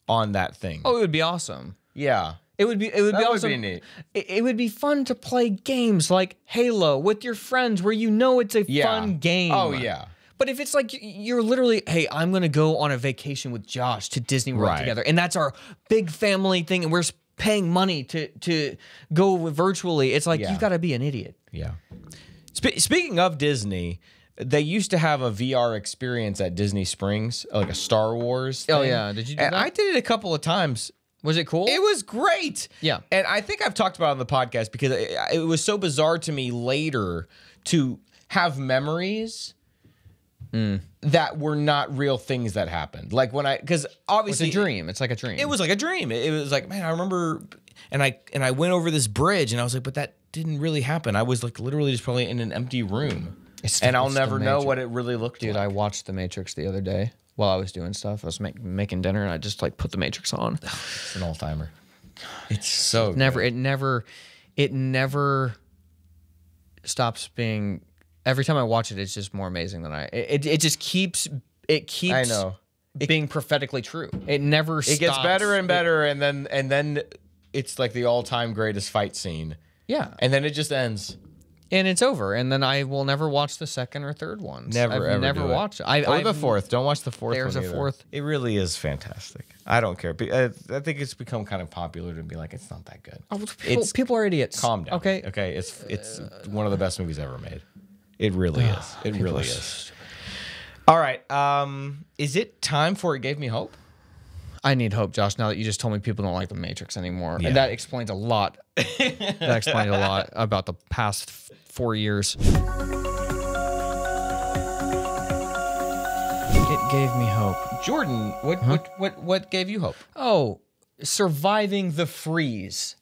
on that thing? Oh, it would be awesome. Yeah. It would be awesome. Neat. It would be fun to play games like Halo with your friends where you know it's a fun game. Oh, yeah. But if it's like you're literally, hey, I'm going to go on a vacation with Josh to Disney World together, and that's our big family thing, and we're paying money to go virtually, it's like you've got to be an idiot. Yeah. Speaking of Disney, they used to have a VR experience at Disney Springs, like a Star Wars thing. Oh, yeah. Did you do that? I did it a couple of times. Was it cool? It was great. Yeah. And I think I've talked about it on the podcast because it was so bizarre to me later to have memories that were not real things that happened. Like because obviously it's a dream. It's like a dream. It was like a dream. It was like, man, I remember, and I went over this bridge and I was like, but that didn't really happen. I was like literally just probably in an empty room. And I'll never know what it really looked like. Dude, I watched The Matrix the other day. While I was doing stuff, I was making dinner, and I just like put The Matrix on. It's an old timer. It's so it never stops being. Every time I watch it, it's just more amazing than it just keeps. It keeps. I know. Being prophetically true. It never. It gets better and better, and then it's like the all-time greatest fight scene. Yeah, and then it just ends. And it's over, and then I will never watch the second or third ones. I've never watched it. Or the fourth. Don't watch the fourth one There's a fourth. It really is fantastic. I don't care. I think it's become kind of popular to be like, it's not that good. Oh, people are idiots. Calm down. Okay. Okay. It's one of the best movies ever made. It really is. It really is. All right. Is it time for It Gave Me Hope? I need hope, Josh, now that you just told me people don't like The Matrix anymore. Yeah. And that explains a lot. That explains a lot about the past 4 years. It gave me hope. Jordan, what gave you hope? Oh, surviving the freeze.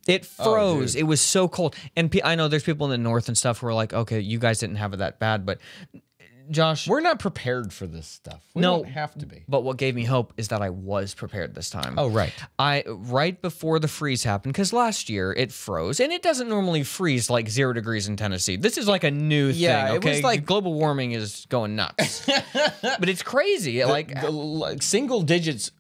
It froze. It was so cold. And I know there's people in the north and stuff who are like, okay, you guys didn't have it that bad, but Josh, we're not prepared for this stuff. We no, don't have to be. But what gave me hope is that I was prepared this time. Oh, right. Right before the freeze happened, because last year it froze, and it doesn't normally freeze like 0 degrees in Tennessee. This is like a new thing. Okay, it was like global warming is going nuts, but it's crazy. The single digits.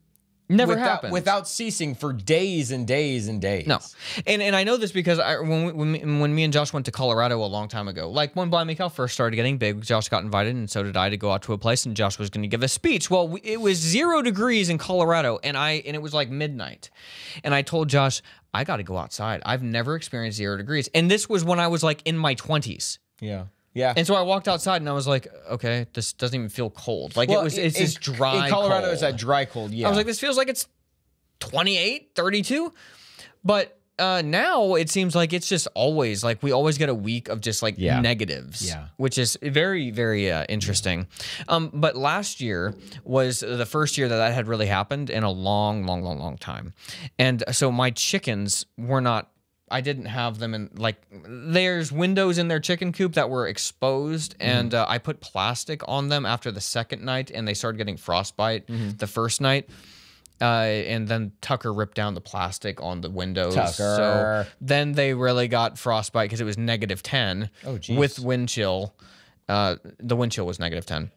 Never happened without ceasing for days and days and days. No, and I know this because when me and Josh went to Colorado a long time ago, like when Blimey first started getting big, Josh got invited, and so did I, to go out to a place, and Josh was going to give a speech. Well, it was 0 degrees in Colorado, and it was like midnight, and I told Josh, I got to go outside. I've never experienced 0 degrees, and this was when I was like in my 20s. Yeah. Yeah. And so I walked outside and I was like, okay, this doesn't even feel cold. Like it's this dry in Colorado, cold. it's that dry cold, yeah. I was like, this feels like it's 28, 32. But now it seems like it's just always, like we always get a week of just like negatives. Yeah. Which is very, very interesting. But last year was the first year that had really happened in a long time. And so my chickens were not, I didn't have them in, like, there's windows in their chicken coop that were exposed, and I put plastic on them after the second night, and they started getting frostbite the first night. And then Tucker ripped down the plastic on the windows. So then they really got frostbite because it was -10 with wind chill. The wind chill was -10.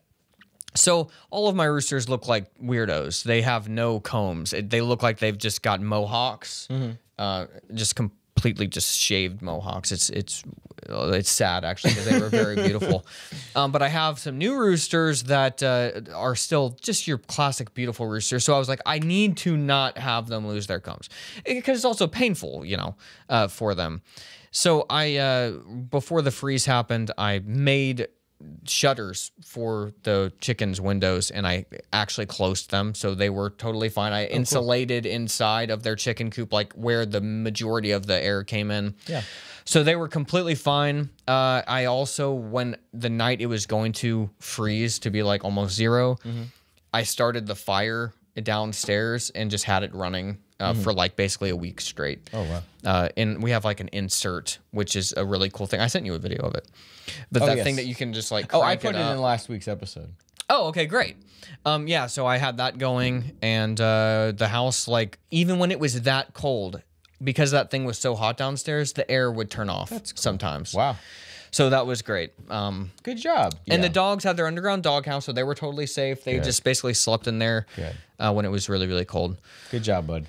So all of my roosters look like weirdos. They have no combs. They look like they've just got mohawks, just completely just shaved mohawks. It's sad actually because they were very beautiful. But I have some new roosters that are still just your classic beautiful roosters. So I was like, I need to not have them lose their combs because it's also painful, you know, for them. So I before the freeze happened, I made shutters for the chickens' windows, and I actually closed them, so they were totally fine. I insulated inside of their chicken coop, like where the majority of the air came in. Yeah. So they were completely fine. I also, when the night it was going to freeze to be like almost 0, I started the fire downstairs and just had it running for like basically a week straight. Oh, wow. And we have like an insert, which is a really cool thing. I sent you a video of it. But that thing that you can just like crank I put it in last week's episode. Oh, okay, great. Yeah, so I had that going, and the house, like, even when it was that cold, because that thing was so hot downstairs, the air would turn off sometimes. Wow. So that was great. Good job. And the dogs had their underground dog house, so they were totally safe. They just basically slept in there when it was really, really cold. Good job, bud.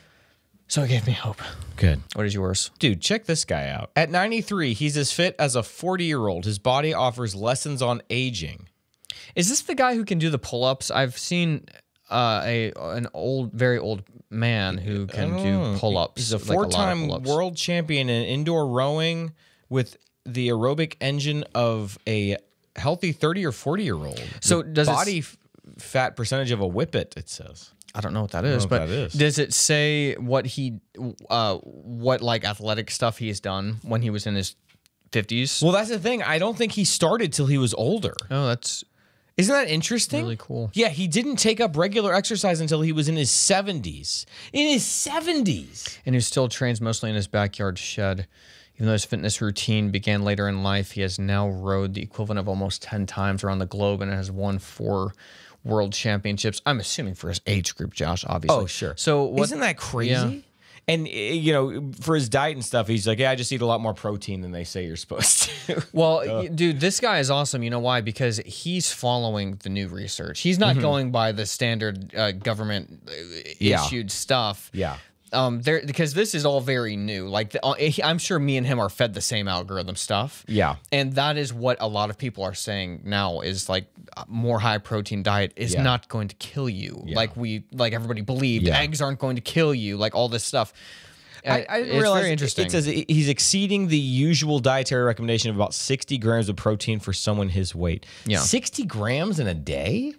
So it gave me hope. Good. What is yours? Dude, check this guy out. At 93, he's as fit as a 40-year-old. His body offers lessons on aging. Is this the guy who can do the pull-ups? I've seen an very old man who can do pull-ups. He's a four-time world champion in indoor rowing with the aerobic engine of a healthy 30 or 40-year-old. So does body fat percentage of a whippet, it says. I don't know what that is, but does it say what like athletic stuff he's done when he was in his 50s? Well, that's the thing. I don't think he started till he was older. Oh, isn't that interesting? Really cool. Yeah, he didn't take up regular exercise until he was in his 70s. In his 70s. And he still trains mostly in his backyard shed. Even though his fitness routine began later in life, he has now rowed the equivalent of almost 10 times around the globe and has won 4 world championships. I'm assuming for his age group, Josh, obviously. Oh, sure. So isn't that crazy? Yeah. And, you know, for his diet and stuff, he's like, yeah, I just eat a lot more protein than they say you're supposed to. Well, dude, this guy is awesome. You know why? Because he's following the new research. He's not going by the standard government issued stuff. Yeah. Because this is all very new. Like, I'm sure me and him are fed the same algorithm stuff. Yeah. And that is what a lot of people are saying now is like more high protein diet is not going to kill you. Yeah. Like everybody believed. Eggs aren't going to kill you. Like all this stuff. I didn't realize very interesting. It says he's exceeding the usual dietary recommendation of about 60 grams of protein for someone his weight. Yeah. 60 grams in a day?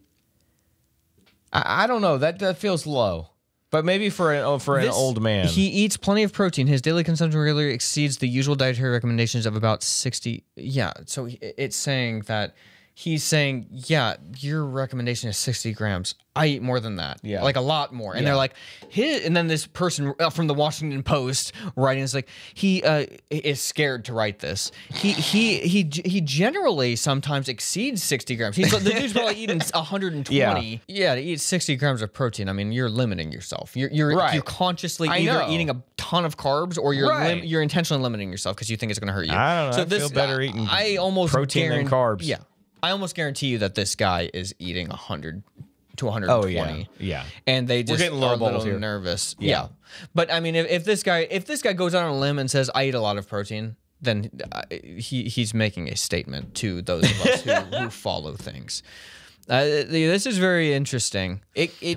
I don't know. That feels low. But maybe for an old man. He eats plenty of protein. His daily consumption regularly exceeds the usual dietary recommendations of about 60. Yeah, so it's saying that he's saying, yeah, your recommendation is 60 grams. I eat more than that. Yeah. Like a lot more. And they're like, and then this person from the Washington Post writing is like, he is scared to write this. He generally sometimes exceeds 60 grams. The dude's probably eating 120. Yeah, to eat 60 grams of protein, I mean, you're limiting yourself. You're consciously either eating a ton of carbs or you're intentionally limiting yourself because you think it's going to hurt you. I don't know. I feel better eating protein than carbs. Yeah. I almost guarantee you that this guy is eating 100 to 120. Oh, yeah. And they just getting are low a balls little here. nervous. Yeah. But I mean, if this guy goes out on a limb and says, I eat a lot of protein, then he's making a statement to those of us who follow things. This is very interesting.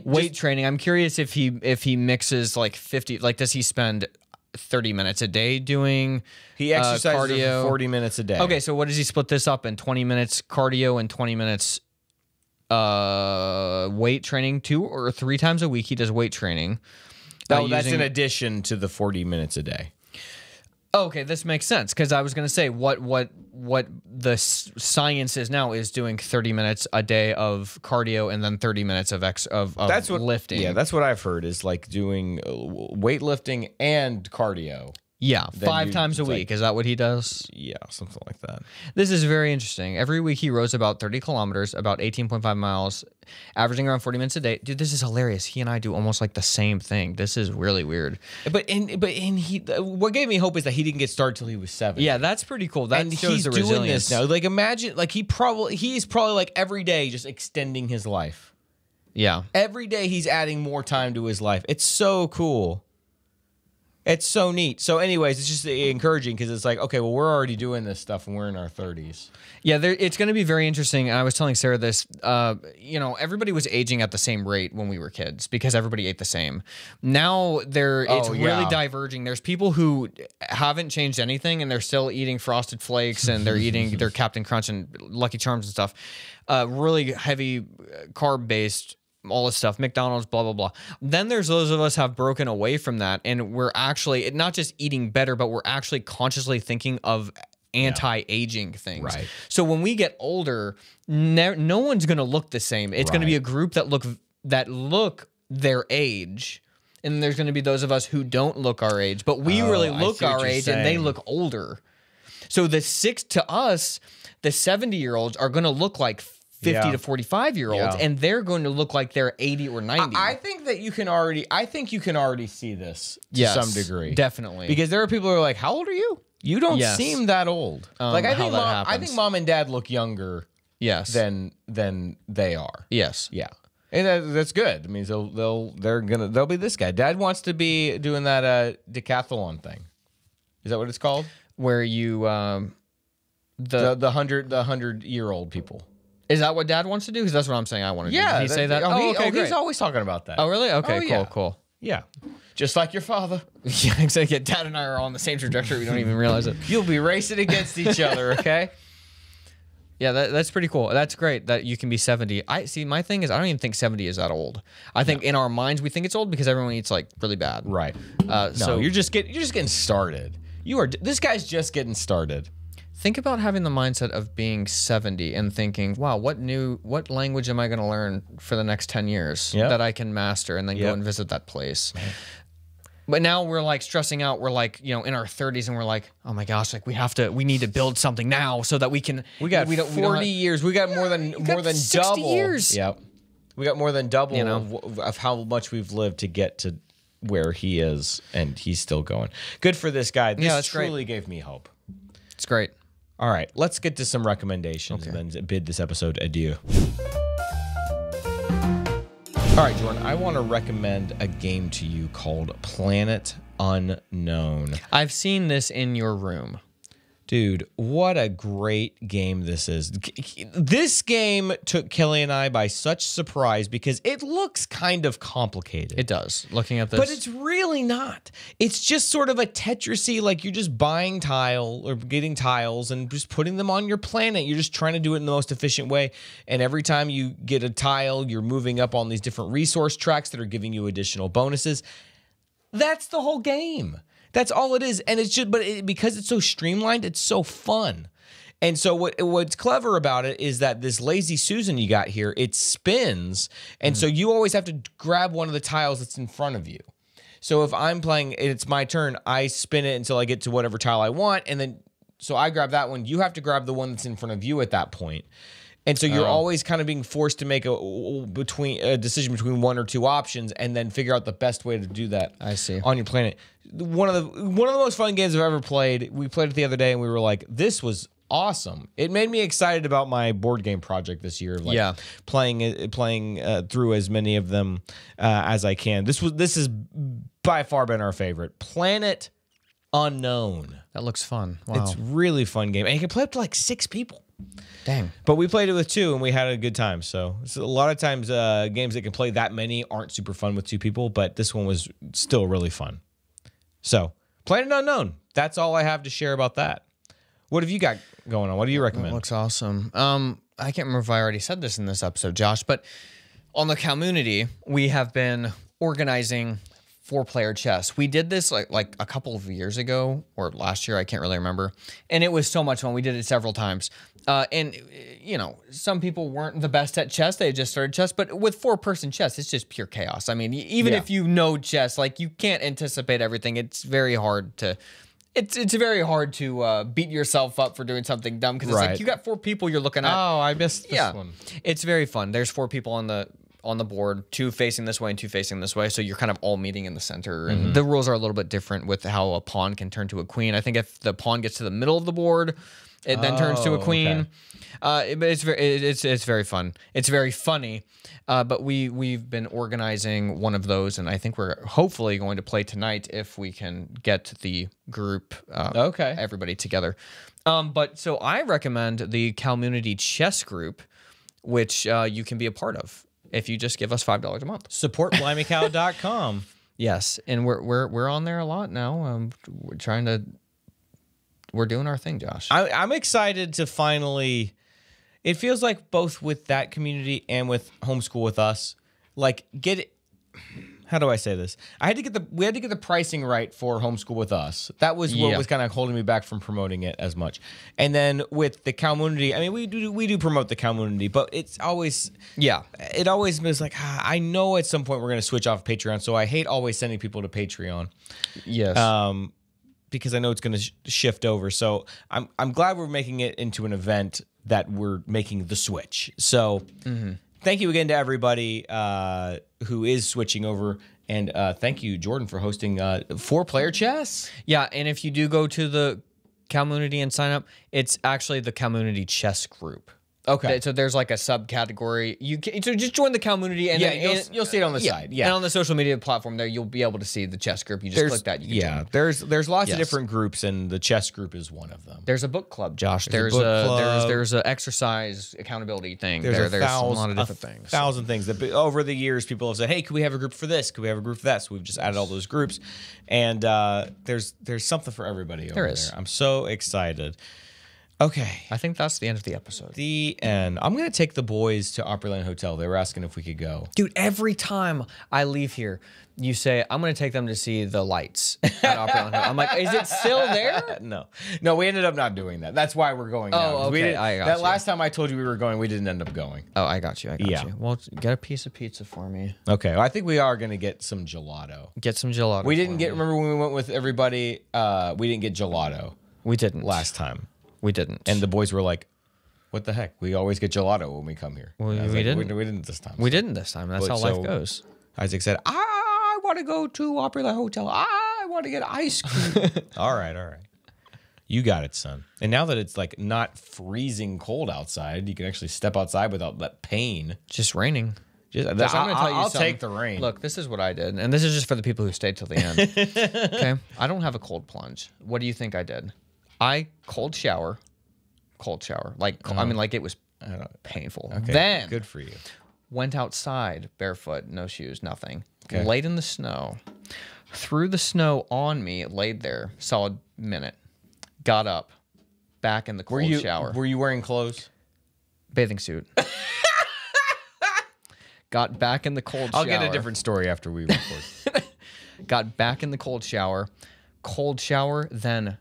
Weight training. I'm curious if he mixes like 50, like does he spend 30 minutes a day doing he exercises cardio? 40 minutes a day. Okay, so what does he split this up in? 20 minutes cardio and 20 minutes weight training 2 or 3 times a week. He does weight training. That's in addition to the 40 minutes a day. Okay, this makes sense because I was going to say what the science is now is doing 30 minutes a day of cardio and then 30 minutes of lifting. Yeah, that's what I've heard is like doing weightlifting and cardio. Yeah, 5 times a week. Is that what he does? Yeah, something like that. This is very interesting. Every week he rows about 30 kilometers, about 18.5 miles, averaging around 40 minutes a day. Dude, this is hilarious. He and I do almost like the same thing. This is really weird. But what gave me hope is that he didn't get started till he was 70. Yeah, that's pretty cool. That shows the resilience. Doing this now. Like imagine, like he's probably like every day just extending his life. Yeah. Every day he's adding more time to his life. It's so cool. It's so neat. So anyways, it's just encouraging because it's like, okay, well, we're already doing this stuff and we're in our 30s. Yeah, it's going to be very interesting. And I was telling Sarah this, everybody was aging at the same rate when we were kids because everybody ate the same. Now it's really diverging. There's people who haven't changed anything and they're still eating Frosted Flakes and they're eating their Captain Crunch and Lucky Charms and stuff. Really heavy carb-based all this stuff, McDonald's, blah, blah, blah. Then there's those of us have broken away from that, and we're actually not just eating better, but we're actually consciously thinking of anti-aging things. Right. So when we get older, no one's going to look the same. It's going to be a group that look their age, and there's going to be those of us who don't look our age, but we really look our age, and they look older. So the 70-year-olds are going to look like 50 to 45-year-olds, and they're going to look like they're 80 or 90. I think you can already see this to some degree. Definitely. Because there are people who are like, how old are you? You don't seem that old. I think mom and dad look younger than they are. Yes. Yeah. And that's good. I mean, they'll be this guy. Dad wants to be doing that decathlon thing. Is that what it's called? Where you the 100-year-old people. Is that what Dad wants to do? Because that's what I'm saying I want to do. Did he say that? He's always talking about that. Oh, really? Okay, cool. Yeah. Just like your father. Yeah, exactly. Dad and I are all on the same trajectory. We don't even realize it. You'll be racing against each other, okay? Yeah, that's pretty cool. That's great that you can be 70. My thing is I don't even think 70 is that old. I think in our minds we think it's old because everyone eats like really bad. Right. So you're just getting started. This guy's just getting started. Think about having the mindset of being 70 and thinking, wow, what language am I going to learn for the next 10 years that I can master and then go and visit that place. Man. But now we're like stressing out. We're like, in our 30s and we're like, oh my gosh, like we need to build something now so that we can. We got 40 years. We got more than 60 double. years. Yep. We got more than double of how much we've lived to get to where he is, and he's still going. Good for this guy. This truly gave me hope. It's great. All right, let's get to some recommendations and then bid this episode adieu. All right, Jordan, I want to recommend a game to you called Planet Unknown. I've seen this in your room. Dude, what a great game this is. This game took Kelly and I by such surprise because it looks kind of complicated. It does, looking at this. But it's really not. It's just sort of a Tetris-y, like you're just buying tile or getting tiles and just putting them on your planet. You're just trying to do it in the most efficient way. And every time you get a tile, you're moving up on these different resource tracks that are giving you additional bonuses. That's the whole game. That's all it is, and it's just because it's so streamlined, it's so fun. And so what's clever about it is that this Lazy Susan you got here, it spins. And so you always have to grab one of the tiles that's in front of you. So if I'm playing and it's my turn, I spin it until I get to whatever tile I want. And then, so I grab that one. You have to grab the one that's in front of you at that point. And so you're always kind of being forced to make a decision between one or two options, and then figure out the best way to do that. I see. On your planet. One of the most fun games I've ever played. We played it the other day, and we were like, "This was awesome." It made me excited about my board game project this year. Like playing through as many of them as I can. This has by far been our favorite. Planet Unknown. That looks fun. Wow. It's really fun game, and you can play up to like 6 people. Dang. But we played it with 2 and we had a good time. So a lot of times games that can play that many aren't super fun with 2 people, but this one was still really fun. So Planet Unknown. That's all I have to share about that. What have you got going on? What do you recommend? That looks awesome. I can't remember if I already said this in this episode, Josh, but on the community, we have been organizing 4-player chess. We did this like a couple of years ago or last year, I can't really remember. And it was so much fun. We did it several times. And you know, some people weren't the best at chess. They just started chess, but with 4-person chess, it's just pure chaos. I mean, even if you know chess, like you can't anticipate everything. It's very hard to it's very hard to beat yourself up for doing something dumb because it's like you got 4 people you're looking at. Oh, I missed this one. It's very fun. There's 4 people on the board, 2 facing this way and 2 facing this way. So you're kind of all meeting in the center. And the rules are a little bit different with how a pawn can turn to a queen. I think if the pawn gets to the middle of the board, it then turns to a queen. But it's very fun. It's very funny. But we've been organizing one of those, and I think we're hopefully going to play tonight if we can get the group, everybody together. But so I recommend the Community Chess Group, which you can be a part of if you just give us $5 a month. Support blimeycow.com. Yes, and we're on there a lot now. We're doing our thing, Josh. I'm excited to finally. It feels like both with that community and with Homeschool with Us, like get it. How do I say this? We had to get the pricing right for Homeschool with Us. That was what was kind of holding me back from promoting it as much. And then with the community, I mean, we do promote the community, but it's always it always is like I know at some point we're going to switch off Patreon, so I hate always sending people to Patreon. Yes. Because I know it's going to shift over. So I'm glad we're making it into an event that we're making the switch. So thank you again to everybody who is switching over. And thank you, Jordan, for hosting 4-player chess. Yeah, and if you do go to the community and sign up, it's actually the Community Chess Group. Okay. So there's like a subcategory. So just join the community, and you'll see it on the side. Yeah, and on the social media platform there, you'll be able to see the chess group. You just click that. You can join. There's lots of different groups, and the chess group is one of them. There's a book club, Josh. There's a exercise accountability thing. There's a lot of different things. 1,000 things that over the years people have said, "Hey, could we have a group for this? Could we have a group for that?" So we've just added all those groups, and there's something for everybody over there. I'm so excited. Okay. I think that's the end of the episode. The end. I'm going to take the boys to Opryland Hotel. They were asking if we could go. Dude, every time I leave here, you say, I'm going to take them to see the lights at Opryland Hotel. I'm like, is it still there? No, we ended up not doing that. That's why we're going now. Oh, okay. That last time I told you we were going, we didn't end up going. Oh, I got you. Well, get a piece of pizza for me. Okay. Well, I think we are going to get some gelato. Get some gelato. We didn't remember when we went with everybody, we didn't get gelato. We didn't. Last time. We didn't. And the boys were like, what the heck? We always get gelato when we come here. Well, we didn't. We didn't this time. We didn't this time. That's how life goes. Isaac said, I want to go to Opryland Hotel. I want to get ice cream. All right. You got it, son. And now that it's like not freezing cold outside, you can actually step outside without that pain. Just raining. I'll take the rain. Look, this is what I did. And this is just for the people who stayed till the end. Okay? I don't have a cold plunge. What do you think I did? I cold shower. Like, I mean, like it was painful. Okay, then, good for you. Went outside barefoot, no shoes, nothing. Okay. Laid in the snow. Threw the snow on me, laid there, solid minute. Got up, back in the cold shower. Were you wearing clothes? Bathing suit. Got back in the cold shower. I'll get a different story after we record. Got back in the cold shower. Cold shower, then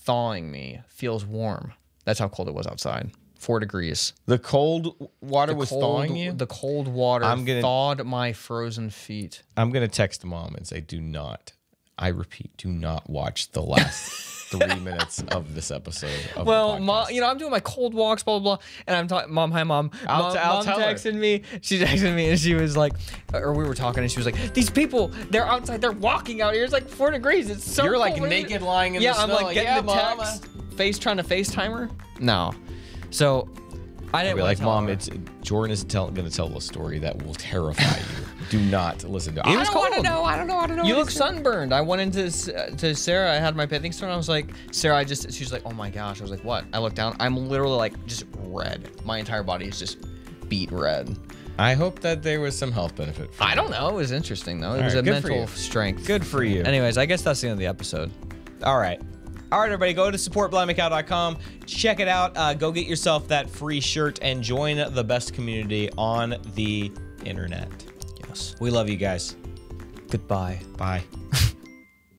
thawing me, feels warm. That's how cold it was outside. 4 degrees. The cold water was thawing you? The cold water thawed my frozen feet. I'm going to text mom and say, do not, I repeat, do not watch the last 3 minutes of this episode. Of well, mom, you know, I'm doing my cold walks, blah, blah, blah. And I'm talking, Mom, hi, Mom. I'll tell her. texted me. She texted me and she was like, or we were talking and she was like, these people, they're outside, they're walking out here. It's like 4 degrees. It's so You're cold. like naked lying in the snow. Yeah, I'm like getting the text, trying to FaceTime her. No. So I didn't like, Mom, Jordan is going to tell a story that will terrify you. Do not listen to it. I don't want to know. I don't know. You look sunburned. I went into to Sarah. I had my bathing suit on. I was like, Sarah, she's like, oh my gosh. I was like, what? I looked down. I'm literally like just red. My entire body is just beet red. I hope that there was some health benefit. I don't know. It was interesting though. It was a mental strength. Good for you. Anyways, I guess that's the end of the episode. All right. All right, everybody, go to supportblimeycow.com. Check it out. Go get yourself that free shirt and join the best community on the internet. Yes. We love you guys. Goodbye. Bye.